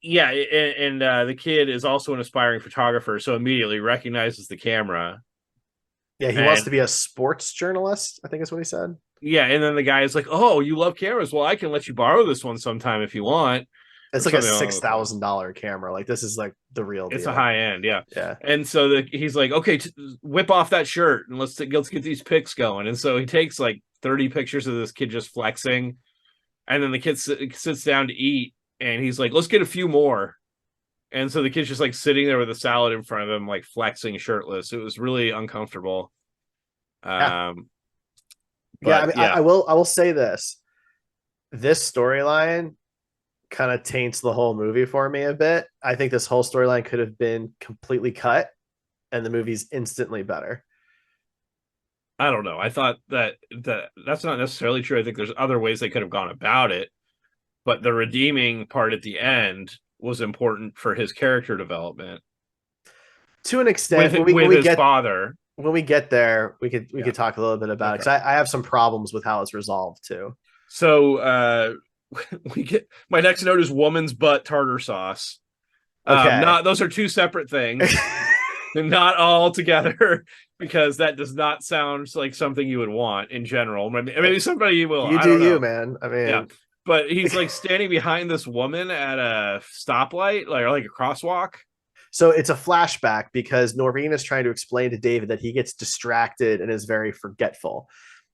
yeah, and the kid is also an aspiring photographer, so immediately recognizes the camera. Yeah, he wants to be a sports journalist, I think is what he said. Yeah, and then the guy is like, "Oh, you love cameras? Well, I can let you borrow this one sometime if you want." It's like a $6,000 camera. Like this is like the real deal. It's a high end, yeah. Yeah. And so he's like, "Okay, whip off that shirt and let's get these pics going." And so he takes like 30 pictures of this kid just flexing, and then the kid sits down to eat, and he's like, "Let's get a few more." And so the kid's just like sitting there with a salad in front of him, like flexing shirtless. It was really uncomfortable. Yeah. I will say this storyline kind of taints the whole movie for me a bit. I think this whole storyline could have been completely cut and the movie's instantly better. I don't know. I thought that's not necessarily true. I think there's other ways they could have gone about it, but the redeeming part at the end was important for his character development to an extent. With his father. When we get there, we could talk a little bit about it, because I have some problems with how it's resolved too. So we get my next note is woman's butt tartar sauce. Okay. Not those are two separate things. They're not all together because that does not sound like something you would want in general. Maybe somebody will. You I do don't you, know. man. I Yeah, mean, but he's like standing behind this woman at a stoplight, like a crosswalk. so it's a flashback because Noreen is trying to explain to David that he gets distracted and is very forgetful.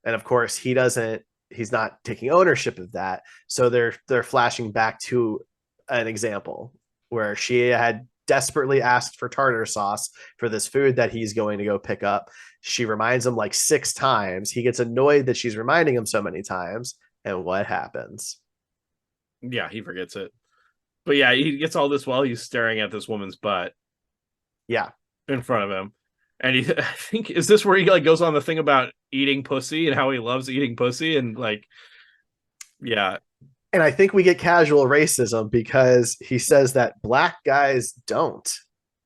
And of course, he's not taking ownership of that. So they're flashing back to an example where she had desperately asked for tartar sauce for this food that he's going to go pick up. She reminds him like 6 times. He gets annoyed that she's reminding him so many times. And what happens? Yeah, he forgets it. But yeah, he gets all this while he's staring at this woman's butt Yeah. in front of him. And I think, is this where he like goes on the thing about eating pussy and how he loves eating pussy and like, yeah, And I think we get casual racism because he says that black guys don't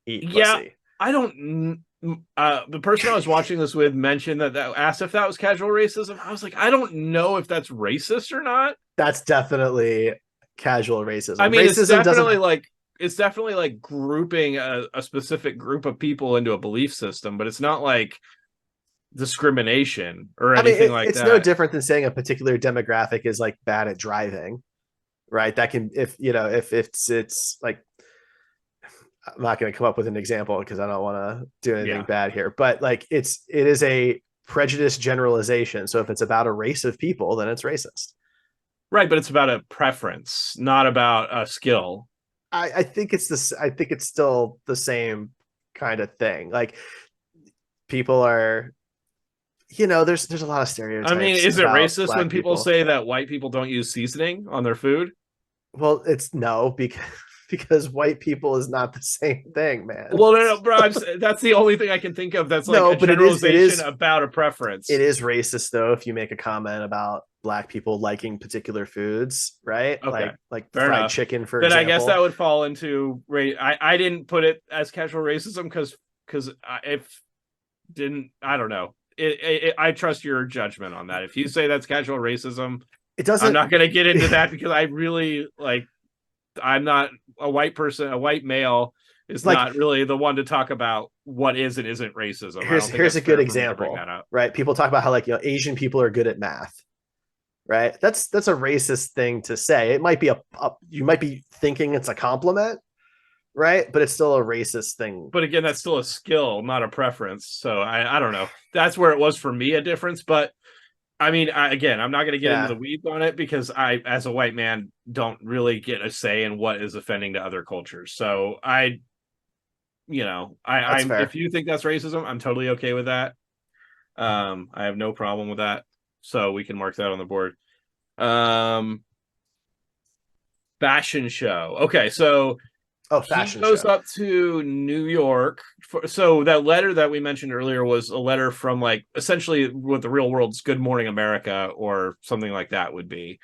eat yeah. pussy. I don't. The person I was watching this with mentioned that asked if that was casual racism. I was like, I don't know if that's racist or not. That's definitely casual racism. I mean, Racism doesn't. it's definitely like grouping a specific group of people into a belief system, but it's not like discrimination or I mean, anything like it's no that. different than saying a particular demographic is like bad at driving, right? That can, if you know, if it's like, I'm not going to come up with an example because I don't want to do anything Yeah. bad here, but like it is a prejudice generalization. So if it's about a race of people, then it's racist. Right, but it's about a preference, not about a skill. I think it's this. I think it's still the same kind of thing. Like people are, there's a lot of I mean, stereotypes is it about racist when black people people. say that white people don't use seasoning on their food? Well, it's no because white people is not the same thing, man. Well, no, bro. That's the only thing I can think of that's like No, a but it generalization is about a it preference. is racist though if you make a comment about black people liking particular foods, right? Okay, Like fair fried enough. chicken, for Then I guess that example. would fall into I didn't put it as casual racism because if didn't I don't know. I trust your judgment on that. If you say that's casual racism, It I'm doesn't not going to get into that because I really like. I'm not a white person. A white male is like not really the one to talk about what is and isn't racism. I don't think here's that's a good fair for me to bring example, that up. right? People talk about how like Asian people are good at math, right? That's a racist thing to say. It might be you might be thinking it's a compliment, right? But it's still a racist thing. But again, that's still a skill, not a preference. So I don't know. That's where it was for me a difference. But I mean, again, I'm not going to get into the Yeah, weeds on it because I, as a white man, don't really get a say in what is offending to other cultures. So that's I'm if fair. you think that's racism, I'm totally okay with that. I have no problem with that. So we can mark that on the board. Um, Fashion show. Okay, so Oh, he fashion goes show. up to New York. So that letter that we mentioned earlier was a letter from like essentially what the real world's Good Morning America or something like that would be,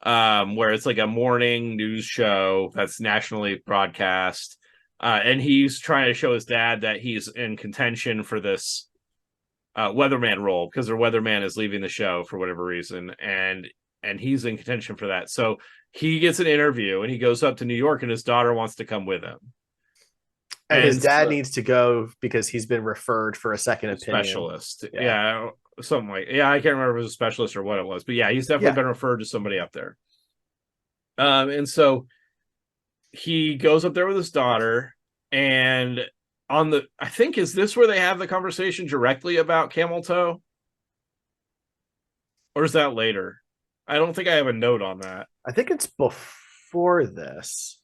where it's like a morning news show that's nationally broadcast. And he's trying to show his dad that he's in contention for this weatherman role because their weatherman is leaving the show for whatever reason, and he's in contention for that. So he gets an interview and he goes up to New York, and his daughter wants to come with him. And his And dad so, needs to go because he's been referred for a second a opinion. specialist, Yeah. yeah, something like yeah, I can't remember if it was a specialist or what it was, but yeah, he's definitely Yeah. been referred to somebody up there. And so he goes up there with his daughter, and I think is this where they have the conversation directly about camel toe, or is that later? I don't think I have a note on that. I think it's before this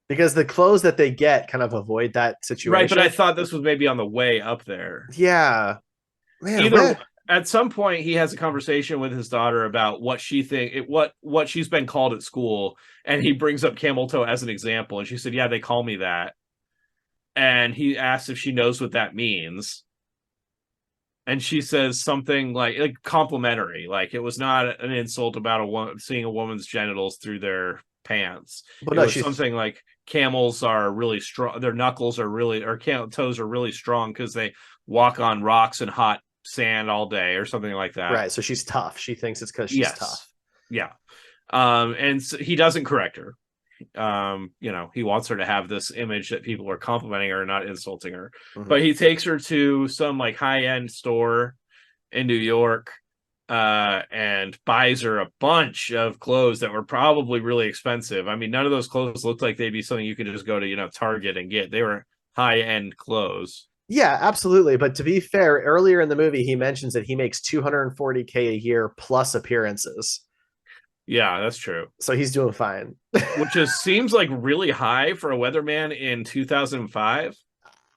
because the clothes that they get kind of avoid that Right, but I situation. thought this was maybe on the way up there. Yeah. Man, Either when at some point he has a conversation with his daughter about what she what she's been called at school, and he brings up camel toe as an example, and she said, "Yeah, they call me that." And he asks if she knows what that means, and she says something like complimentary, like it was not an insult about seeing a woman's genitals through their pants. but It no, was she's something like camels are really strong, their knuckles are really, or camel toes are really strong because they walk on rocks and hot sand all day or something like that. right. So she's tough. She thinks it's because she's tough. Yes. Yeah. And so he doesn't correct her. He wants her to have this image that people are complimenting her, not insulting her. Mhm. But he takes her to some like high-end store in New York, and buys her a bunch of clothes that were probably really expensive. I mean, none of those clothes looked like they'd be something you could just go to, Target and get. They were high-end clothes. Yeah, absolutely. But to be fair, earlier in the movie, he mentions that he makes 240K a year plus appearances. Yeah, that's true. So he's doing fine. Which just seems like really high for a weatherman in 2005.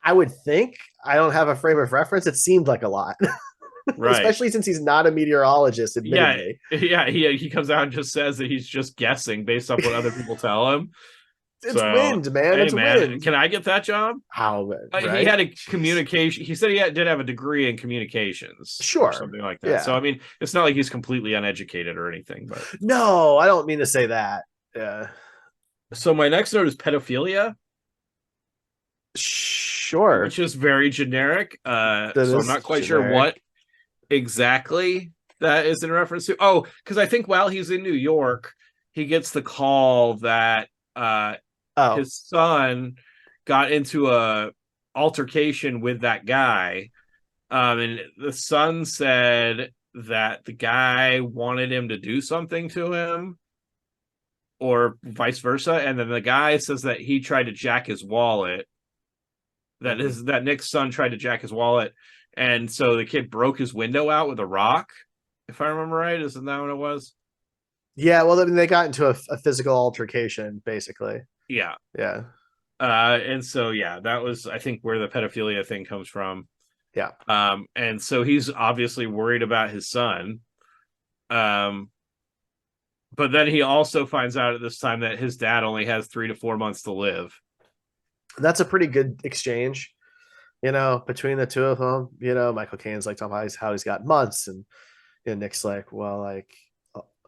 I would think. I don't have a frame of reference. It seemed like a lot, Right. especially since he's not a meteorologist, Yeah. admittedly. Yeah. He comes out and just says that he's just guessing based off what other people tell him. It's So, wind, man. hey, It's man, wind. can I get that job? How, He right? had a Jeez. communication. He said did have a degree in communications or Sure. something like that. So, I Yeah. mean, it's not like he's completely uneducated or anything. But No, I don't mean to say that. Yeah. so, my next note is pedophilia, Sure. which is very generic. That So, I'm is not quite sure generic. what exactly that is in reference to. Oh, because I think while he's in New York, he gets the call that Oh, his son got into a altercation with that guy. And the son said that the guy wanted him to do something to him, or vice versa. And then the guy says that he tried to jack his wallet. mhm. That Nick's son tried to jack his wallet, and so the kid broke his window out with a rock. If I remember right, isn't that what it was? Yeah. Well, I mean, they got into a physical altercation, basically. Yeah. Yeah. And so yeah, that was I think where the pedophilia thing comes from. Yeah. And so he's obviously worried about his son. Um, but then he also finds out at this time that his dad only has 3 to 4 months to live. That's a pretty good exchange, between the two of them. Michael Caine's like talking about how he's got months, and Nick's like, well, like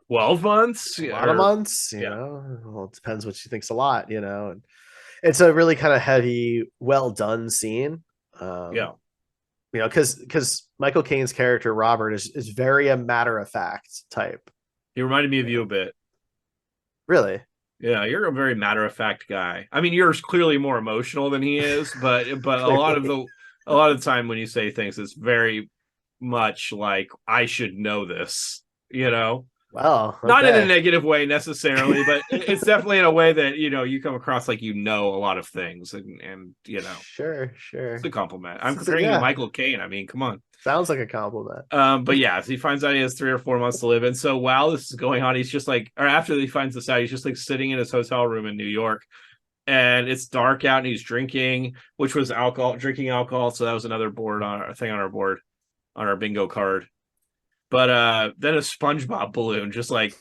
12 months, a lot of or months. yeah, Well, it depends what she thinks a lot. And it's a really kind of heavy, well done scene. yeah. Because Michael Caine's character Robert is very a matter of fact type. He reminded me of Yeah. you a bit. Really? Yeah, you're a very matter of fact guy. I mean, you're clearly more emotional than he is, but Clearly. a lot of the time when you say things, it's very much like I should know this, you know. Well, Not in a okay. negative way necessarily, but it's definitely in a way that you come across like a lot of things, and Sure, it's a sure. compliment. I'm So, comparing you to yeah, Michael Caine. I mean, come on. sounds like a compliment. But yeah, so he finds out he has 3 or 4 months to live. And so while this is going on, he's just like, or after he finds this out, he's just like sitting in his hotel room in New York, and it's dark out, and he's drinking, which was drinking alcohol. So that was another board on our thing on our board, on our bingo card. But then a SpongeBob balloon just like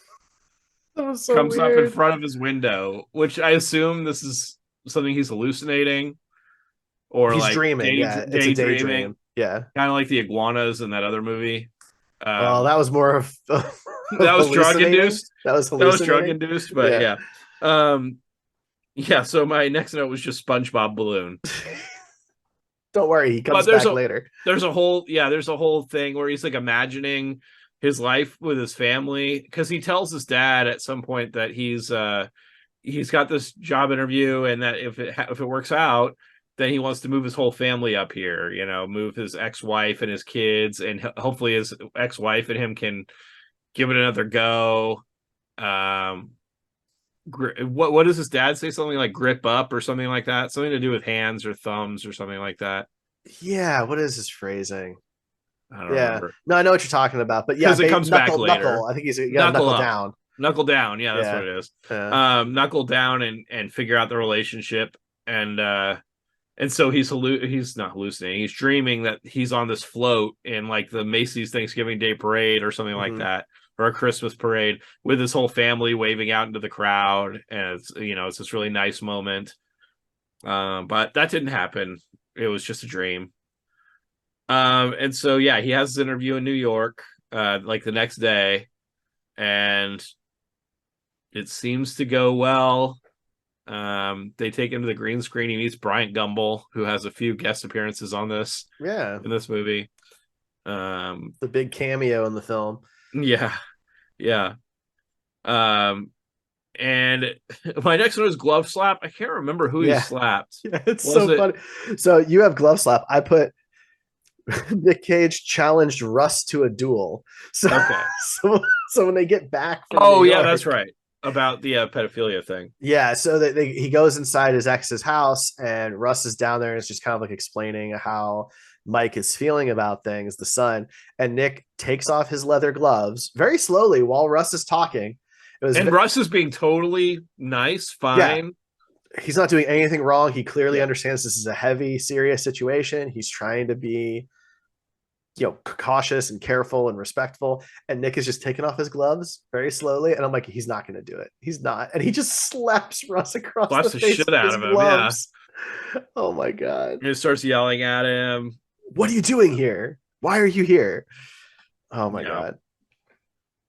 That was so comes up in weird. front of his window, which I assume this is something he's hallucinating or He's like dreaming. Yeah, it's a daydreaming, daydream. Yeah. kind of like the iguanas in that other movie. Well, Um, that was more of that was drug hallucinating. induced. That was That was drug hallucinating. induced, but Yeah. yeah. Um, yeah, so my next note was just SpongeBob balloon. Don't worry, he But comes back later. there's a whole thing where he's like imagining his life with his family, because he tells his dad at some point that he's got this job interview, and that if it works out, then he wants to move his whole family up here, move his ex-wife and his kids, and hopefully his ex-wife and him can give it another go. um what does his dad say? Something like grip up or something like that, something to do with hands or thumbs or something like that. Yeah, what is his phrasing? I don't Yeah. remember, No, I know what you're talking about. But yeah, because it comes back knuckle. later. I think he's got to Knuckle knuckle up, down. knuckle down, yeah, that's what Yeah. it is. Yeah. Knuckle down and figure out the relationship. And so he's not hallucinating, he's dreaming that he's on this float in like the Macy's Thanksgiving Day parade or something like Hmm. that, or a Christmas parade, with his whole family waving out into the crowd, and it's this really nice moment. But that didn't happen. It was just a dream. And so yeah, he has his interview in New York, like the next day, and it seems to go well. They take him to the green screen. He meets Bryant Gumbel, who has a few guest appearances Yeah. in this movie. Um, The big cameo in the film. yeah, yeah. Um, and my next one was glove slap. I can't remember who he Yeah. slapped. Yeah, it's Was so it funny. So you have glove slap. I put Nick Cage challenged Russ to a duel. So, okay? so when they get back from New Oh yeah, that's York, right. About the pedophilia thing. yeah, so he goes inside his ex's house, and Russ is down there and is just kind of like explaining how Mike is feeling about things, the son, and Nick takes off his leather gloves very slowly while Russ is talking. It was, And Russ is being totally nice, yeah, fine. he's not doing anything wrong. He clearly Yeah. understands this is a heavy, serious situation. He's trying to be, cautious and careful and respectful. And Nick is just taking off his gloves very slowly. And I'm like, he's not going to do it. He's not. And he just slaps Russ across the Slaps the face shit with out his of him. Yeah. gloves. Oh my God. And he starts yelling at him. What are you doing here? Why are you here? Oh my Yeah. God.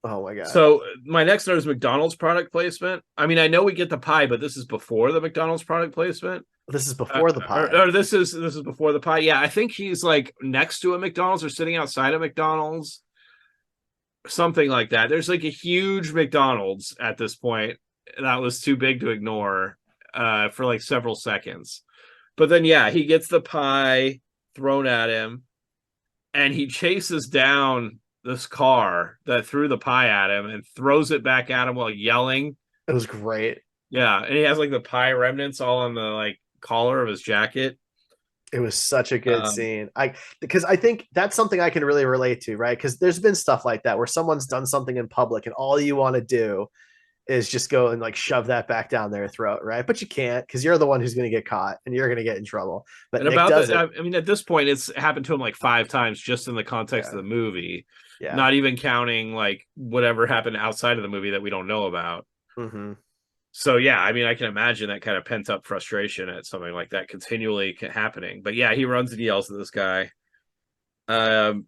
Oh my God. So my next note is McDonald's product placement. I mean, I know we get the pie, but this is before the McDonald's product placement. This is before the pie. Or this is before the pie. Yeah, I think he's like next to a McDonald's or sitting outside of McDonald's, something like that. There's like a huge McDonald's at this point that was too big to ignore for like several seconds. But then yeah, he gets the pie thrown at him, and he chases down this car that threw the pie at him and throws it back at him while yelling. It was great. Yeah, and he has like the pie remnants all on the like collar of his jacket. It was such a good Um, scene. Because I think that's something I can really relate to, right? Because there's been stuff like that where someone's done something in public and all you want to do is just go and like shove that back down their throat, right? But you can't because you're the one who's going to get caught and you're going to get in trouble. But and Nick about does the, it. I mean, at this point, it's happened to him like 5 times just in the context Yeah. of the movie, Yeah. not even counting like whatever happened outside of the movie that we don't know about. Mm-hmm. So yeah, I mean, I can imagine that kind of pent up frustration at something like that continually happening. But yeah, he runs and yells at this guy. Um,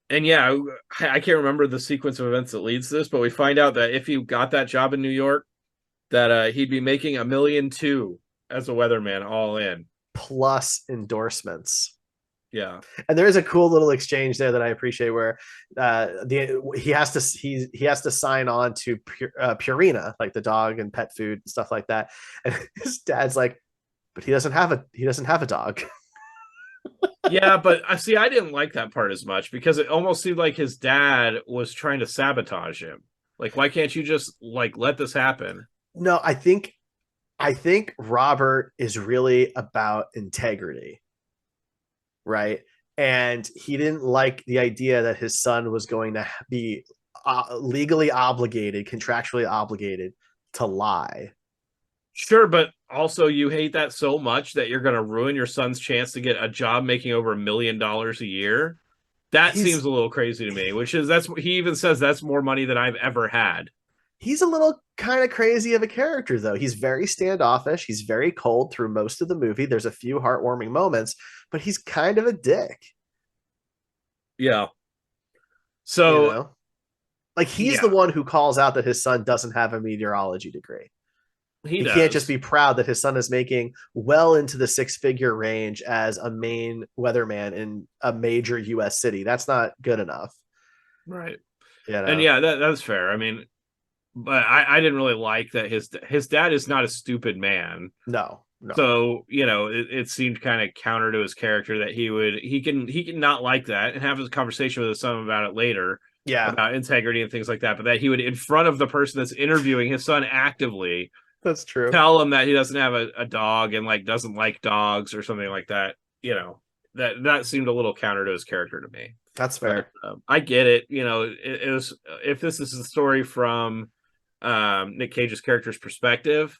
and yeah, I can't remember the sequence of events that leads to this, but we find out that if he got that job in New York, that he'd be making $1.2 million as a weatherman, all in. Plus endorsements. Yeah. And there is a cool little exchange there that I appreciate where he has to sign on to Purina, like the dog and pet food stuff like that. And his dad's like, but he doesn't have a dog. Yeah, but I see. I didn't like that part as much because it almost seemed like his dad was trying to sabotage him. Like, why can't you just like let this happen? No, I think Robert is really about integrity, right? And he didn't like the idea that his son was going to be legally obligated, contractually obligated to lie. Sure, but also you hate that so much that you're going to ruin your son's chance to get a job making over $1 million a year. That seems He's a little crazy to me. That's he even says that's more money than I've ever had. he's a little kind of crazy of a character though. He's very standoffish, he's very cold through most of the movie. There's a few heartwarming moments, but he's kind of a dick, Yeah. you So know? Like he's the yeah, one who calls out that his son doesn't have a meteorology degree. he He can't just does. be proud that his son is making well into the six-figure range as a main weatherman in a major US city. That's not good enough, Right. you And know. yeah, that's fair. I mean, but I didn't really like that his dad is not a stupid man. No. No. So, it seemed kind of counter to his character that he can not like that and have a conversation with his son about it later, Yeah, about integrity and things like that, but that he would, in front of the person that's interviewing his son actively, that's true. tell him that he doesn't have a dog and like doesn't like dogs or something like that. That seemed a little counter to his character to me. That's But fair. I get it. It was, if this is the story from Nick Cage's character's perspective,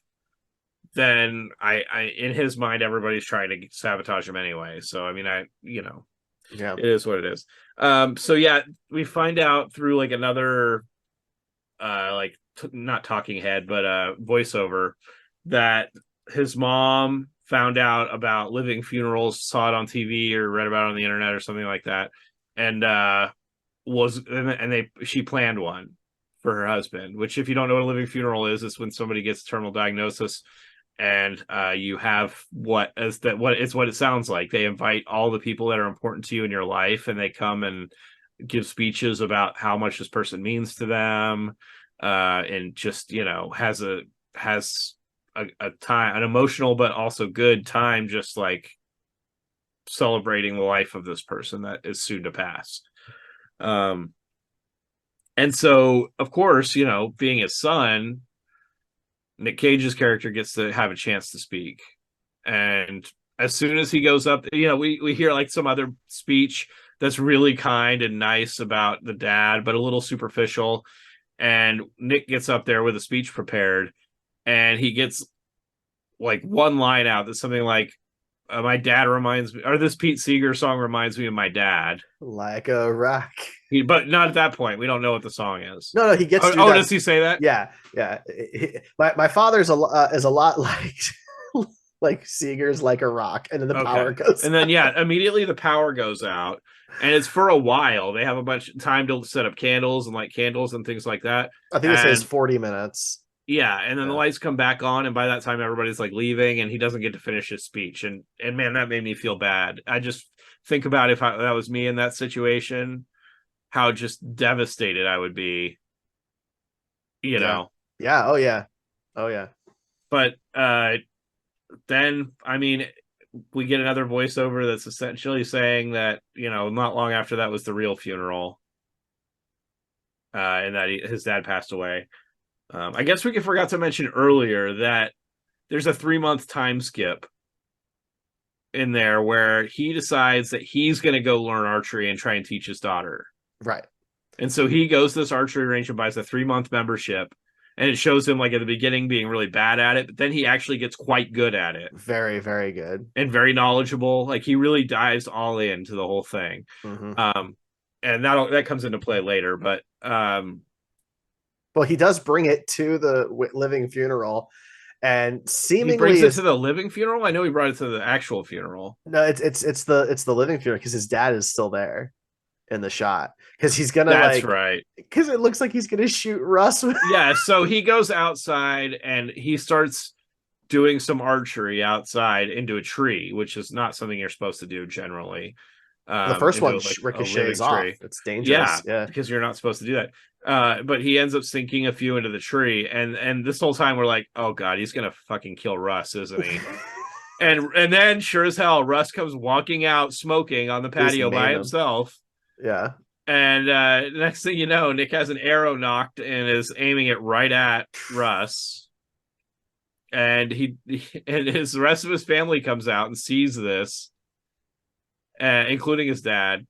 then I in his mind everybody's trying to sabotage him anyway. So I mean, Yeah. it is what it is. So yeah, we find out through like another like not talking head, but voiceover, that his mom found out about living funerals, saw it on TV or read about it on the internet or something like that, and she planned one for her husband. Which, if you don't know what a living funeral is, it's when somebody gets a terminal diagnosis, and you have what it sounds like. They invite all the people that are important to you in your life, and they come and give speeches about how much this person means to them. and just has a time, an emotional but also good time, just like celebrating the life of this person that is soon to pass. And so, of course, being his son, Nick Cage's character gets to have a chance to speak. And as soon as he goes up, we hear like some other speech that's really kind and nice about the dad, but a little superficial. And Nick gets up there with a speech prepared, and he gets like one line out that's something like, my dad reminds me, or this Pete Seeger song reminds me of my dad. Like a rock. But not at that point. We don't know what the song is. No, he gets. Oh, does he say that? Yeah, yeah. My father's is a lot like like Seeger's "Like a Rock," and then the power goes. And then immediately the power goes out, and it's for a while. They have a bunch of time to set up candles and light candles and things like that. I think it says 40 minutes. Yeah, and then the lights come back on, and by that time everybody's like leaving, and he doesn't get to finish his speech. And man, that made me feel bad. I just think about if that was me in that situation, how just devastated I would be. Yeah. Oh yeah. But then, I mean, we get another voiceover that's essentially saying that not long after that was the real funeral, and that his dad passed away. I guess we forgot to mention earlier that there's a 3-month time skip in there where he decides that he's going to go learn archery and try and teach his daughter. Right. And so he goes to this archery range and buys a 3-month membership, and it shows him like at the beginning being really bad at it, but then he actually gets quite good at it. Very, very good. And very knowledgeable. Like he really dives all into the whole thing. Mm-hmm. And that comes into play later, but well, he does bring it to the living funeral, and seemingly he brings it to the living funeral. I know he brought it to the actual funeral. No, it's the living funeral because his dad is still there in the shot, because he's gonna that's right, because it looks like he's gonna shoot Russ. Yeah, so he goes outside and he starts doing some archery outside into a tree, which is not something you're supposed to do generally. The first one ricochets off. It's dangerous. Yeah, because you're not supposed to do that. But he ends up sinking a few into the tree, and this whole time we're like, oh god, he's gonna fucking kill Russ, isn't he? and then sure as hell, Russ comes walking out smoking on the patio by himself. Yeah. And next thing you know, Nick has an arrow knocked and is aiming it right at Russ. And the rest of his family comes out and sees this, including his dad.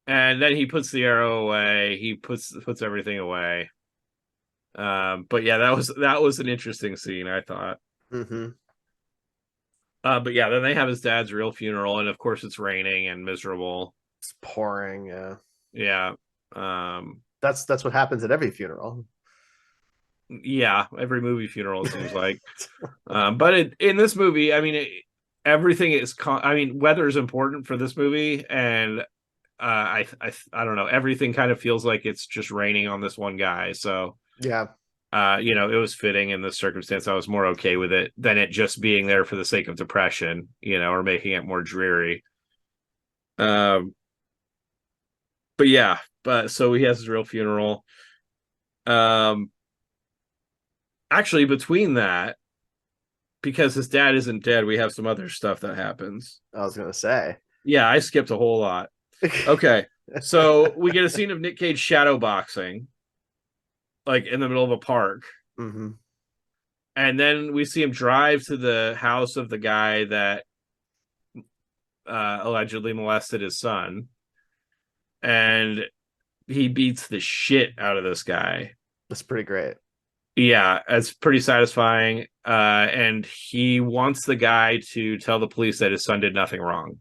And then he puts the arrow away. He puts everything away. But yeah, that was an interesting scene, I thought. Mm-hmm. But yeah, then they have his dad's real funeral, and of course it's raining and miserable. It's pouring. Yeah. Yeah. That's what happens at every funeral. Yeah, every movie funeral, it seems like. But in this movie, I mean, everything is. Weather is important for this movie, and I don't know. Everything kind of feels like it's just raining on this one guy. So yeah, it was fitting in this circumstance. I was more okay with it than it just being there for the sake of depression, or making it more dreary. But yeah, so he has his real funeral. Actually, between that, because his dad isn't dead, we have some other stuff that happens. I was gonna say. Yeah, I skipped a whole lot. Okay, so we get a scene of Nick Cage shadow boxing, like in the middle of a park. Mm-hmm. And then we see him drive to the house of the guy that allegedly molested his son. And he beats the shit out of this guy. That's pretty great. Yeah, it's pretty satisfying. And he wants the guy to tell the police that his son did nothing wrong.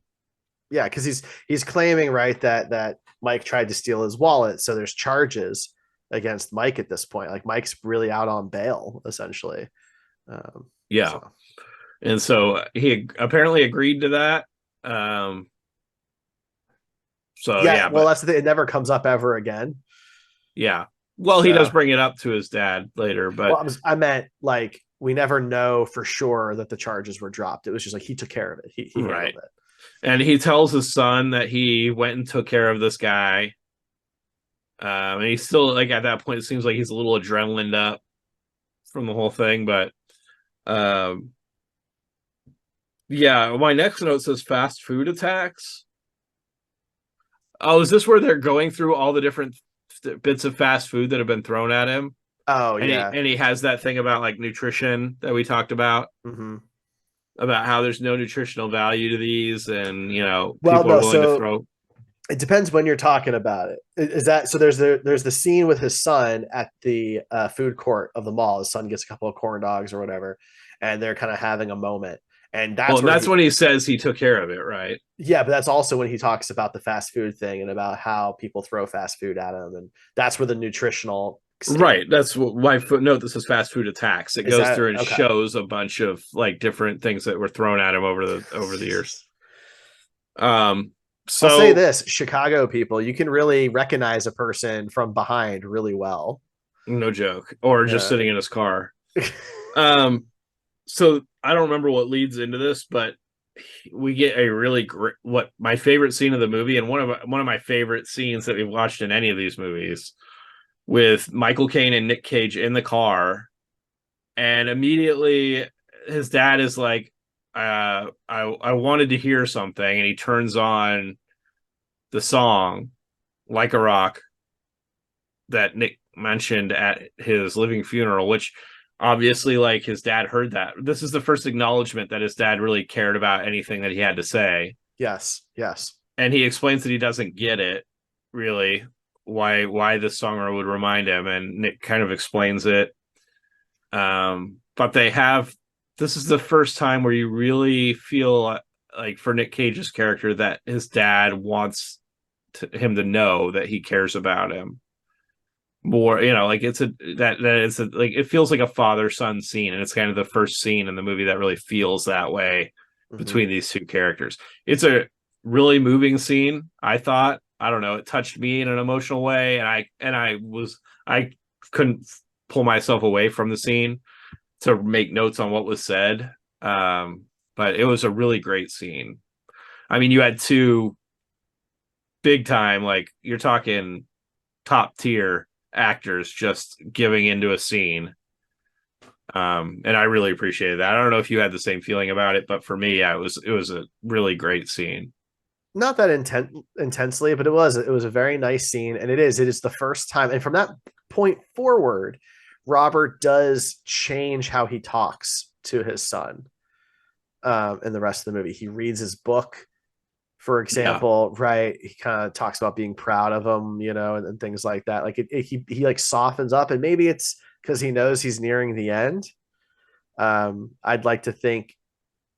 Yeah, because he's claiming, right, that Mike tried to steal his wallet. So there's charges against Mike at this point. Like Mike's really out on bail, essentially. Yeah. So. And so he apparently agreed to that. So yeah, well, that's the thing. It never comes up ever again. Yeah. Well, he does bring it up to his dad later, but I meant like we never know for sure that the charges were dropped. It was just like he took care of it. He handled it. And he tells his son that he went and took care of this guy. And he's still like at that point, it seems like he's a little adrenaline up from the whole thing. But um, yeah, my next note says fast food attacks. Oh, is this where they're going through all the different bits of fast food that have been thrown at him? Oh And he yeah. and he has that thing about like nutrition that we talked Hmm. about how there's no nutritional value to these, and Well, people are no. willing to So throw. it depends when you're talking about it. Is that so? There's the scene with his son at the food court of the mall. His son gets a couple of corn dogs or whatever, and they're kind of having a moment. And Well, that's and where that's he, when he says he took care of it, right? yeah, but that's also when he talks about the fast food thing and about how people throw fast food at him, and that's where the nutritional Right. statement That's what my footnote. This is fast food attacks. It is. goes That through and okay? shows a bunch of like different things that were thrown at him over the years. Um. I'll say So this: Chicago people, you can really recognize a person from behind really well. no joke, or just Yeah. sitting in his car. Um. So I don't remember what leads into this, but we get a really great, what my favorite scene of the movie, and one of my favorite scenes that we've watched in any of these movies, with Michael Caine and Nick Cage in the car, and immediately his dad is like, I wanted to hear something, and he turns on the song "Like a Rock" that Nick mentioned at his living funeral, which obviously like his dad heard that. This is the first acknowledgement that his dad really cared about anything that he had to say. Yes. Yes. And he explains that he doesn't get it really, why this song would remind him, and Nick kind of explains it. But they have, this is the first time where you really feel like for Nick Cage's character that his dad wants him to know that he cares about him more. Like it's a that it's a, like it feels like a father son scene, and it's kind of the first scene in the movie that really feels that way Hmm. between these two characters. It's a really moving scene. I thought, I don't know, it touched me in an emotional way, and I couldn't pull myself away from the scene to make notes on what was said. But it was a really great scene. I mean, you had two big time, like you're talking top tier actors just giving into a scene. And I really appreciated that. I don't know if you had the same feeling about it, but for me, yeah, it was a really great scene. Not that intensely, but it was a very nice scene, and it is the first time, and from that point forward, Robert does change how he talks to his son. In the rest of the movie, he reads his book, for Yeah. example, right? He kind of talks about being proud of him, and things like that. Like he like softens up, and maybe it's because he knows he's nearing the end. I'd like to think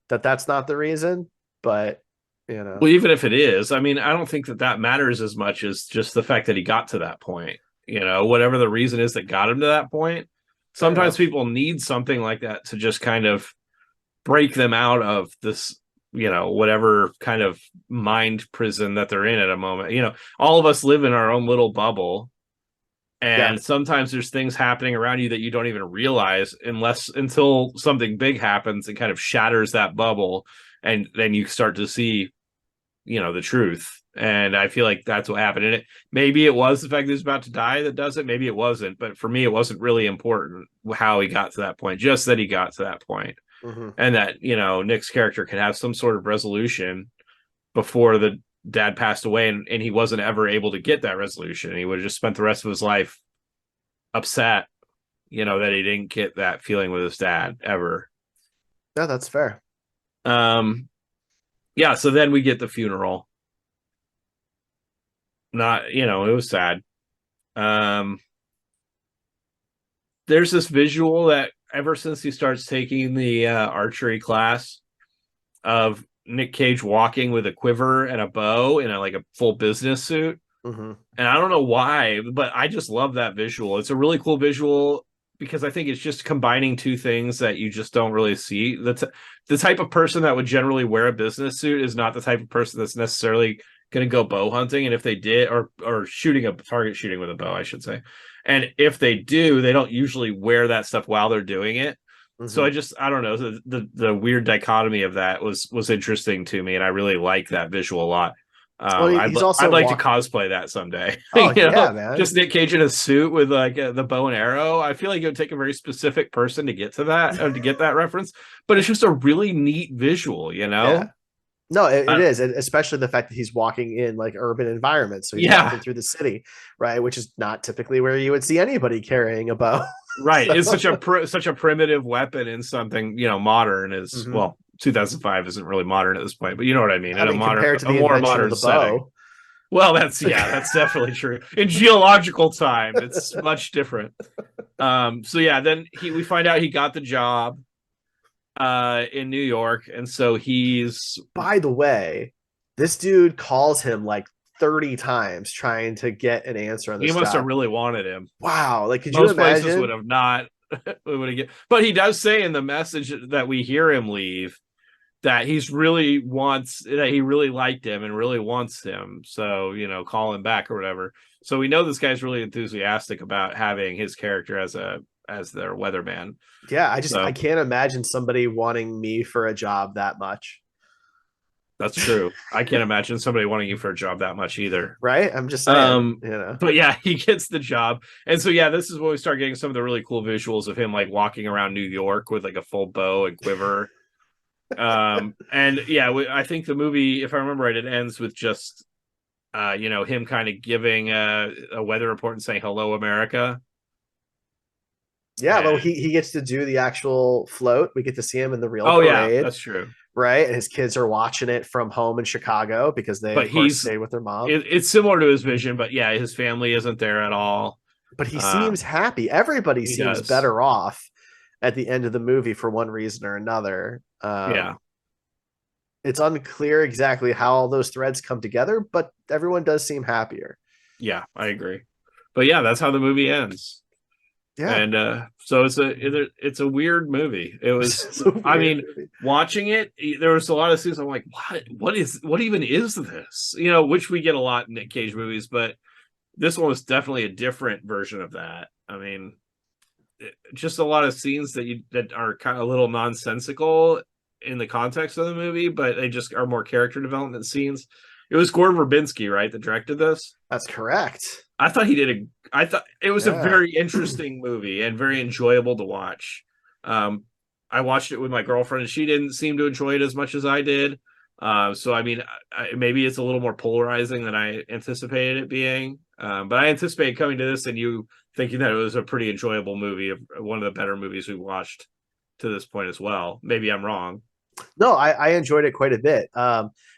that that's not the reason, but you know, Well, even if it is, I mean, I don't think that that matters as much as just the fact that he got to that point. Whatever the reason is that got him to that point. fair Sometimes enough. people need something like that to just kind of break them out of this, whatever kind of mind prison that they're in at a moment. All of us live in our own little bubble, Yeah, and sometimes there's things happening around you that you don't even realize until something big happens and kind of shatters that bubble, and then you start to see, the truth. And I feel like that's what happened. And maybe it was the fact that he was about to die that does it. Maybe it wasn't. But for me, it wasn't really important how he got to that point, just that he got to that point. mm-hmm. And that, Nick's character could have some sort of resolution before the dad passed away, and he wasn't ever able to get that resolution. He would have just spent the rest of his life upset, that he didn't get that feeling with his dad ever. Yeah, that's fair. Um, yeah, so then we get the funeral. Not, it was sad. Um, there's this visual that ever since he starts taking the archery class of Nick Cage walking with a quiver and a bow in like a full business suit. Mm-hmm. And I don't know why, but I just love that visual. It's a really cool visual because I think it's just combining two things that you just don't really see. The type of person that would generally wear a business suit is not the type of person that's necessarily going to go bow hunting. And if they did, or shooting a target shooting with a bow, I should say. And if they do, they don't usually wear that stuff while they're doing it. So Mm-hmm. I don't know, the weird dichotomy of that was interesting to me, and I really like that visual a lot. Well, he's I'd also like to cosplay that someday. Oh You yeah, know, man. just Nick Cage in a suit with like the bow and arrow. I feel like it would take a very specific person to get to that, to get that reference. But it's just a really neat visual, you Yeah. know. No, it Uh, is, and especially the fact that he's walking in like urban environments. So he's yeah, walking through the city, right, which is not typically where you would see anybody carrying a bow. right. So, It's such a primitive weapon in something, you know, modern is, mhm. well, 2005 isn't really modern at this point, but you know what I mean. I In mean, compared to a the more invention of modern the setting. bow. Well, that's definitely true. In geological time, it's much different. So yeah, then we find out he got the job in New York, and so he's By the way, this dude calls him like 30 times trying to get an answer on he this must have job. really wanted him. Wow, like could you Most places would imagine? have not would have but he does say in the message that we hear him leave that he really liked him and really wants him. So, you know, call him back or whatever. So we know this guy's really enthusiastic about having his character as their weatherman. Yeah, I So can't imagine somebody wanting me for a job that much. that's true. I can't imagine somebody wanting you for a job that much either. Right? I'm just saying, you know. But yeah, he gets the job. And so yeah, this is when we start getting some of the really cool visuals of him like walking around New York with like a full bow and quiver. And yeah, I think the movie, if I remember right, it ends with just you know, him kind of giving a weather report and saying hello America. Yeah, but And he gets to do the actual float. We get to see him in the real oh yeah, parade, that's true. right? And his kids are watching it from home in Chicago because they, But of course, stayed with their mom. it's similar to his vision, but yeah, his family isn't there at all. But he Uh, seems happy. Everybody he seems does. better off at the end of the movie for one reason or another. Yeah. It's unclear exactly how all those threads come together, but everyone does seem happier. Yeah, I agree. But yeah, that's how the movie ends. Yeah. And so it's a weird movie. It was, It's a I weird mean, movie. watching it, there was a lot of scenes I'm like, what even is this? You know, which we get a lot in Nick Cage movies, but this one was definitely a different version of that. I mean, just a lot of scenes that are kind of a little nonsensical in the context of the movie, but they just are more character development scenes. It was Gore Verbinski, right, that directed this. That's correct. I thought it was a Yeah. very interesting movie and very enjoyable to watch. Um, I watched it with my girlfriend, and she didn't seem to enjoy it as much as I did. So I mean, maybe it's a little more polarizing than I anticipated it being. But I anticipate coming to this and you thinking that it was a pretty enjoyable movie, one of the better movies we watched to this point as well. Maybe I'm wrong. No, I enjoyed it quite a bit.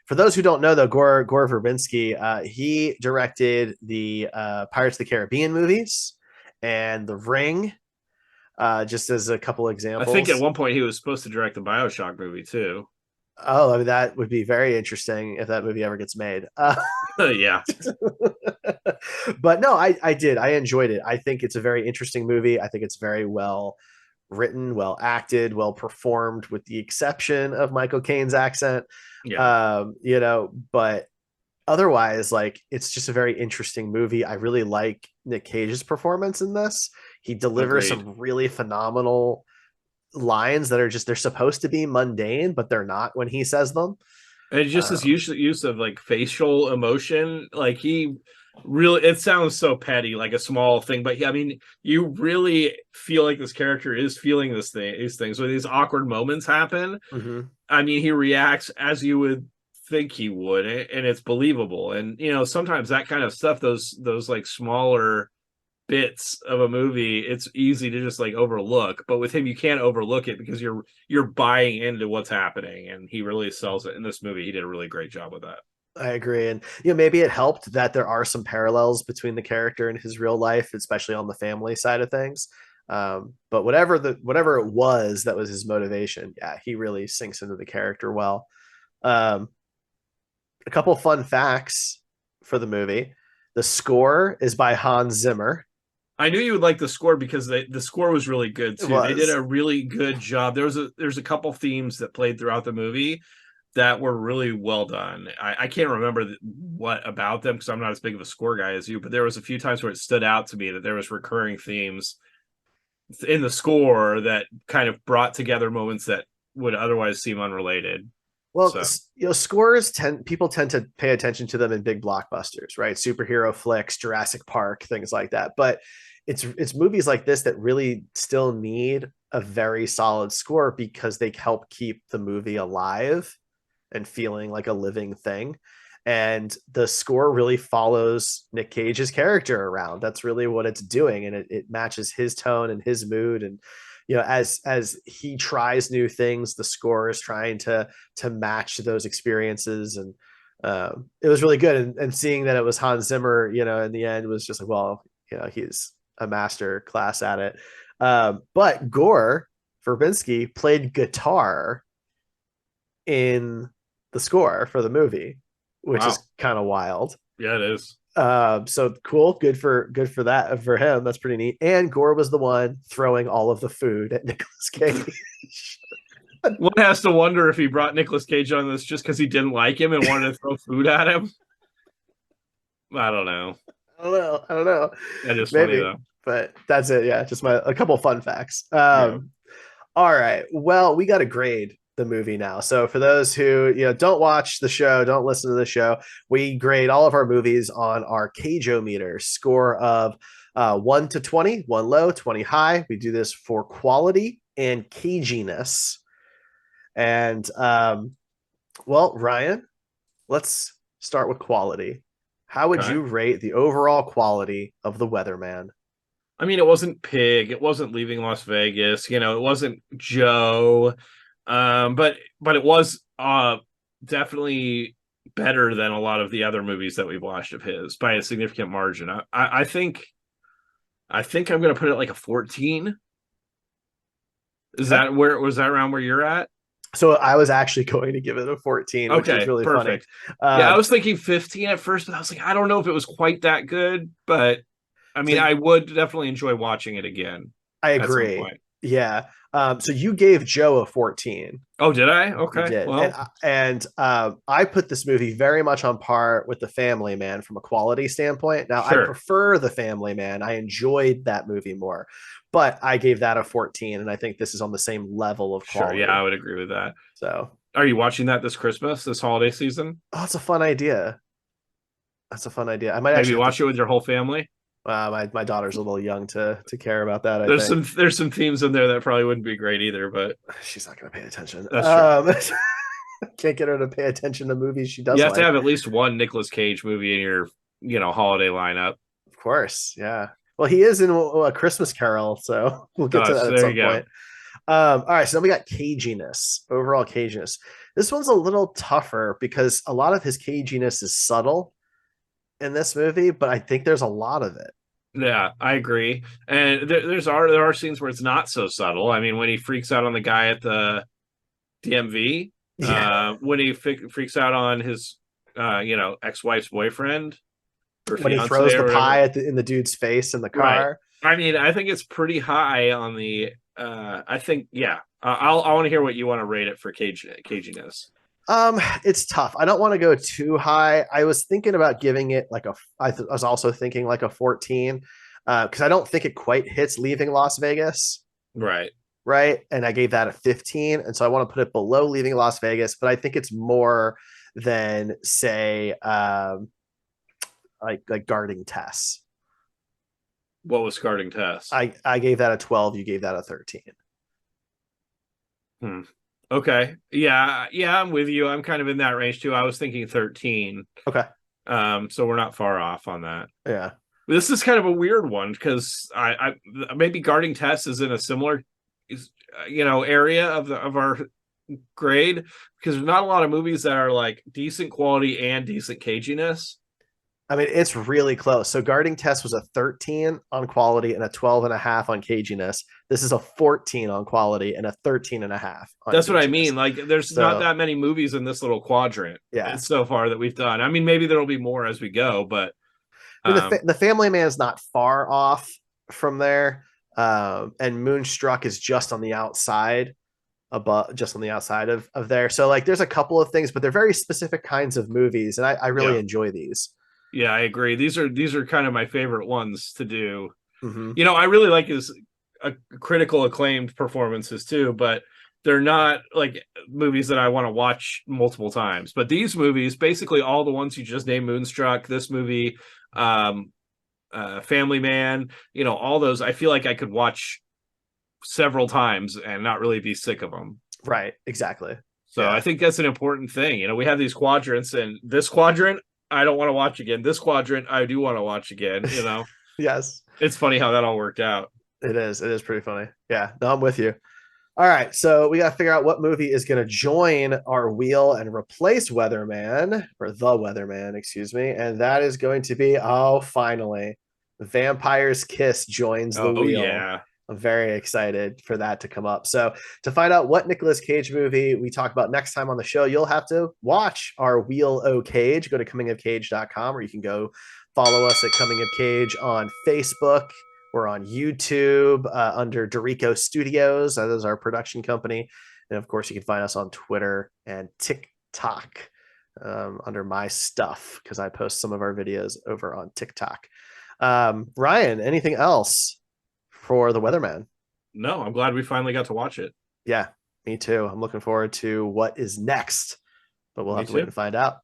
For those who don't know, though, Gore Verbinski, he directed the Pirates of the Caribbean movies and The Ring, just as a couple I think at examples. one point he was supposed to direct the BioShock movie too. Oh, I mean, that would be very interesting if that movie ever gets made. Yeah, But no, I did. I enjoyed it. I think it's a very interesting movie. I think it's very well written, well acted, well performed, with the exception of Michael Caine's accent. yeah, You know, but otherwise, like it's just a very interesting movie. I really like Nick Cage's performance in this. He delivers agreed. some really phenomenal lines that are just they're supposed to be mundane, but they're not when he says them. And just his Um, use of like facial emotion, like he really, it sounds so petty, like a small thing, but I mean, you really feel like this character is feeling these things when these awkward moments happen. mhm. I mean, he reacts as you would think he would, and it's believable. And you know, sometimes that kind of stuff, those like smaller bits of a movie, it's easy to just like overlook, but with him you can't overlook it because you're buying into what's happening, and he really sells it in this movie. He did a really great job with that. I agree. And maybe it helped that there are some parallels between the character and his real life, especially on the family side of things. But whatever it was that was his motivation, yeah, he really sinks into the character well. Um, a couple fun facts for the movie. The score is by Hans Zimmer. I knew you would like the score because the score was really good It too. They did was. a really good job. There's a couple themes that played throughout the movie that were really well done. I can't remember what about them because I'm not as big of a score guy as you, but there was a few times where it stood out to me that there was recurring themes in the score that kind of brought together moments that would otherwise seem unrelated. Well, So scores tend people tend to pay attention to them in big blockbusters, right? Superhero flicks, Jurassic Park, things like that. But it's movies like this that really still need a very solid score because they help keep the movie alive and feeling like a living thing. And the score really follows Nick Cage's character around. That's really what it's doing, and it matches his tone and his mood. And as he tries new things, the score is trying to match those experiences. And it was really good. And seeing that it was Hans Zimmer, in the end, was just like, well, he's a master class at it. But Gore Verbinski played guitar in the score for the movie, which is wow. kind of wild. Yeah, it is. So cool, good for that for him. That's pretty neat. And Gore was the one throwing all of the food at Nicolas Cage. One has to wonder if he brought Nicolas Cage on this just because he didn't like him and wanted to throw food at him. I don't know. I don't know. That is funny Maybe, though. but that's it. Yeah, just a couple fun facts. Yeah. All right. Well, we got to grade the movie now. So for those who don't watch the show, don't listen to the show, we grade all of our movies on our Cageometer score of 1 to 20, 1 low, 20 high. We do this for quality and caginess. And well, Ryan, let's start with quality. How would Okay. you rate the overall quality of The Weatherman? I mean, it wasn't Pig. It wasn't Leaving Las Vegas. It wasn't Joe. But it was definitely better than a lot of the other movies that we've watched of his by a significant margin. I think I'm gonna put it like a 14. Is Okay. that where was that around where you're at? So I was actually going to give it a 14, which is Okay, really funny. perfect. Yeah, I was thinking 15 at first, but I was like, I don't know if it was quite that good, but I mean, So I would definitely enjoy watching it again I at some agree. point. Yeah. So you gave Joe a 14. Oh, did I? You Okay. did. And Well, I put this movie very much on par with The Family Man from a quality standpoint. Now, I sure. prefer The Family Man. I enjoyed that movie more, but I gave that a 14. And I think this is on the same level of Sure. Yeah, I quality. would agree with that. So, Are you watching that this Christmas, this holiday season? oh, it's a fun idea. That's a fun idea. I might Maybe actually have watch it with your whole family. my daughter's a little young to care about that, I There's think. some themes in there that probably wouldn't be great either, but She's not going to pay attention. that's true. Can't get her to pay attention to movies she You does have to like. have at least one Nicolas Cage movie in your, holiday lineup. Of course, yeah. Well, he is in a Christmas Carol, so we'll get to that So at there some you go. point. All right, so then we got caginess, overall caginess. This one's a little tougher because a lot of his caginess is subtle in this movie, but I think there's a lot of it. Yeah, I agree. And there are scenes where it's not so subtle. I mean, when he freaks out on the guy at the DMV, Yeah, when he freaks out on his, ex-wife's boyfriend or when he fiance throws or the pie whatever. in the dude's face in the Right. car. I mean, I think it's pretty high on the. I think, yeah. I want to hear what you want to rate it for caginess. It's tough. I don't want to go too high. I was thinking about giving it like I was also thinking like a 14, because I don't think it quite hits Leaving Las Vegas, Right. right? And I gave that a 15, and so I want to put it below Leaving Las Vegas, but I think it's more than say like Guarding Tess. What was Starting Test? I gave that a 12. You gave that a 13. Hmm. Okay. Yeah. Yeah. I'm with you. I'm kind of in that range too. I was thinking 13. Okay. So we're not far off on that. Yeah. This is kind of a weird one because I maybe Guarding Test is in a similar, area of our grade because there's not a lot of movies that are like decent quality and decent caginess. I mean, it's really close. So Guarding Test was a 13 on quality and a 12 and a half on caginess. This is a 14 on quality and a 13 and a half on That's what I caginess. mean. Like, there's not So that many movies in this little quadrant yeah, so far that we've done. I mean, maybe there'll be more as we go, but I mean um, the Family Man is not far off from there, and Moonstruck is just on the outside, above, just on the outside of there. So like, there's a couple of things, but they're very specific kinds of movies, and I really yeah, enjoy these. yeah, I agree. These are kind of my favorite ones to do. Mm-hmm. I really like his critical acclaimed performances too, but they're not like movies that I want to watch multiple times. But these movies, basically all the ones you just named, Moonstruck, this movie, um, Family Man, all those, I feel like I could watch several times and not really be sick of them. Right. Exactly. So I think that's an important thing. We have these quadrants, and this quadrant I don't want to watch again. This quadrant I do want to watch again. Yes. It's funny how that all worked out. It is. It is pretty funny. Yeah. No, I'm with you. All right, so we got to figure out what movie is going to join our wheel and replace Weatherman, or the Weatherman, excuse me, and that is going to be, finally, Vampire's Kiss joins the wheel. Yeah. I'm very excited for that to come up. So to find out what Nicolas Cage movie we talk about next time on the show, you'll have to watch our Wheel O Cage. Go to comingofcage.com, or you can go follow us at Coming of Cage on Facebook. We're on YouTube under Derrico Studios. That is our production company. And of course, you can find us on Twitter and TikTok under my stuff, because I post some of our videos over on TikTok. Ryan, anything else for The Weatherman? No, I'm glad we finally got to watch it. Yeah, me too. I'm looking forward to what is next, but we'll have to wait and find out.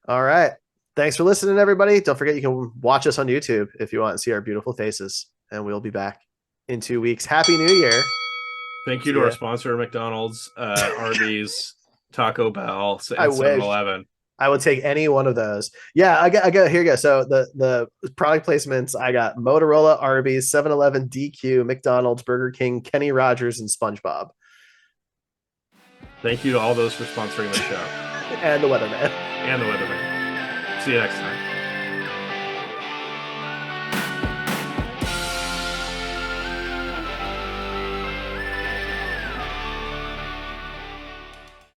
All right. Thanks for listening, everybody. Don't forget you can watch us on YouTube if you want to see our beautiful faces. And we'll be back in 2 weeks. Happy New Year. Thank you to our sponsor, McDonald's, Arby's, Taco Bell, and 7-Eleven. I would take any one of those. Yeah, I got here you go. So the product placements, I got Motorola, Arby's, 7-Eleven, DQ, McDonald's, Burger King, Kenny Rogers, and SpongeBob. Thank you to all those for sponsoring the show. And The Weatherman. See you next time.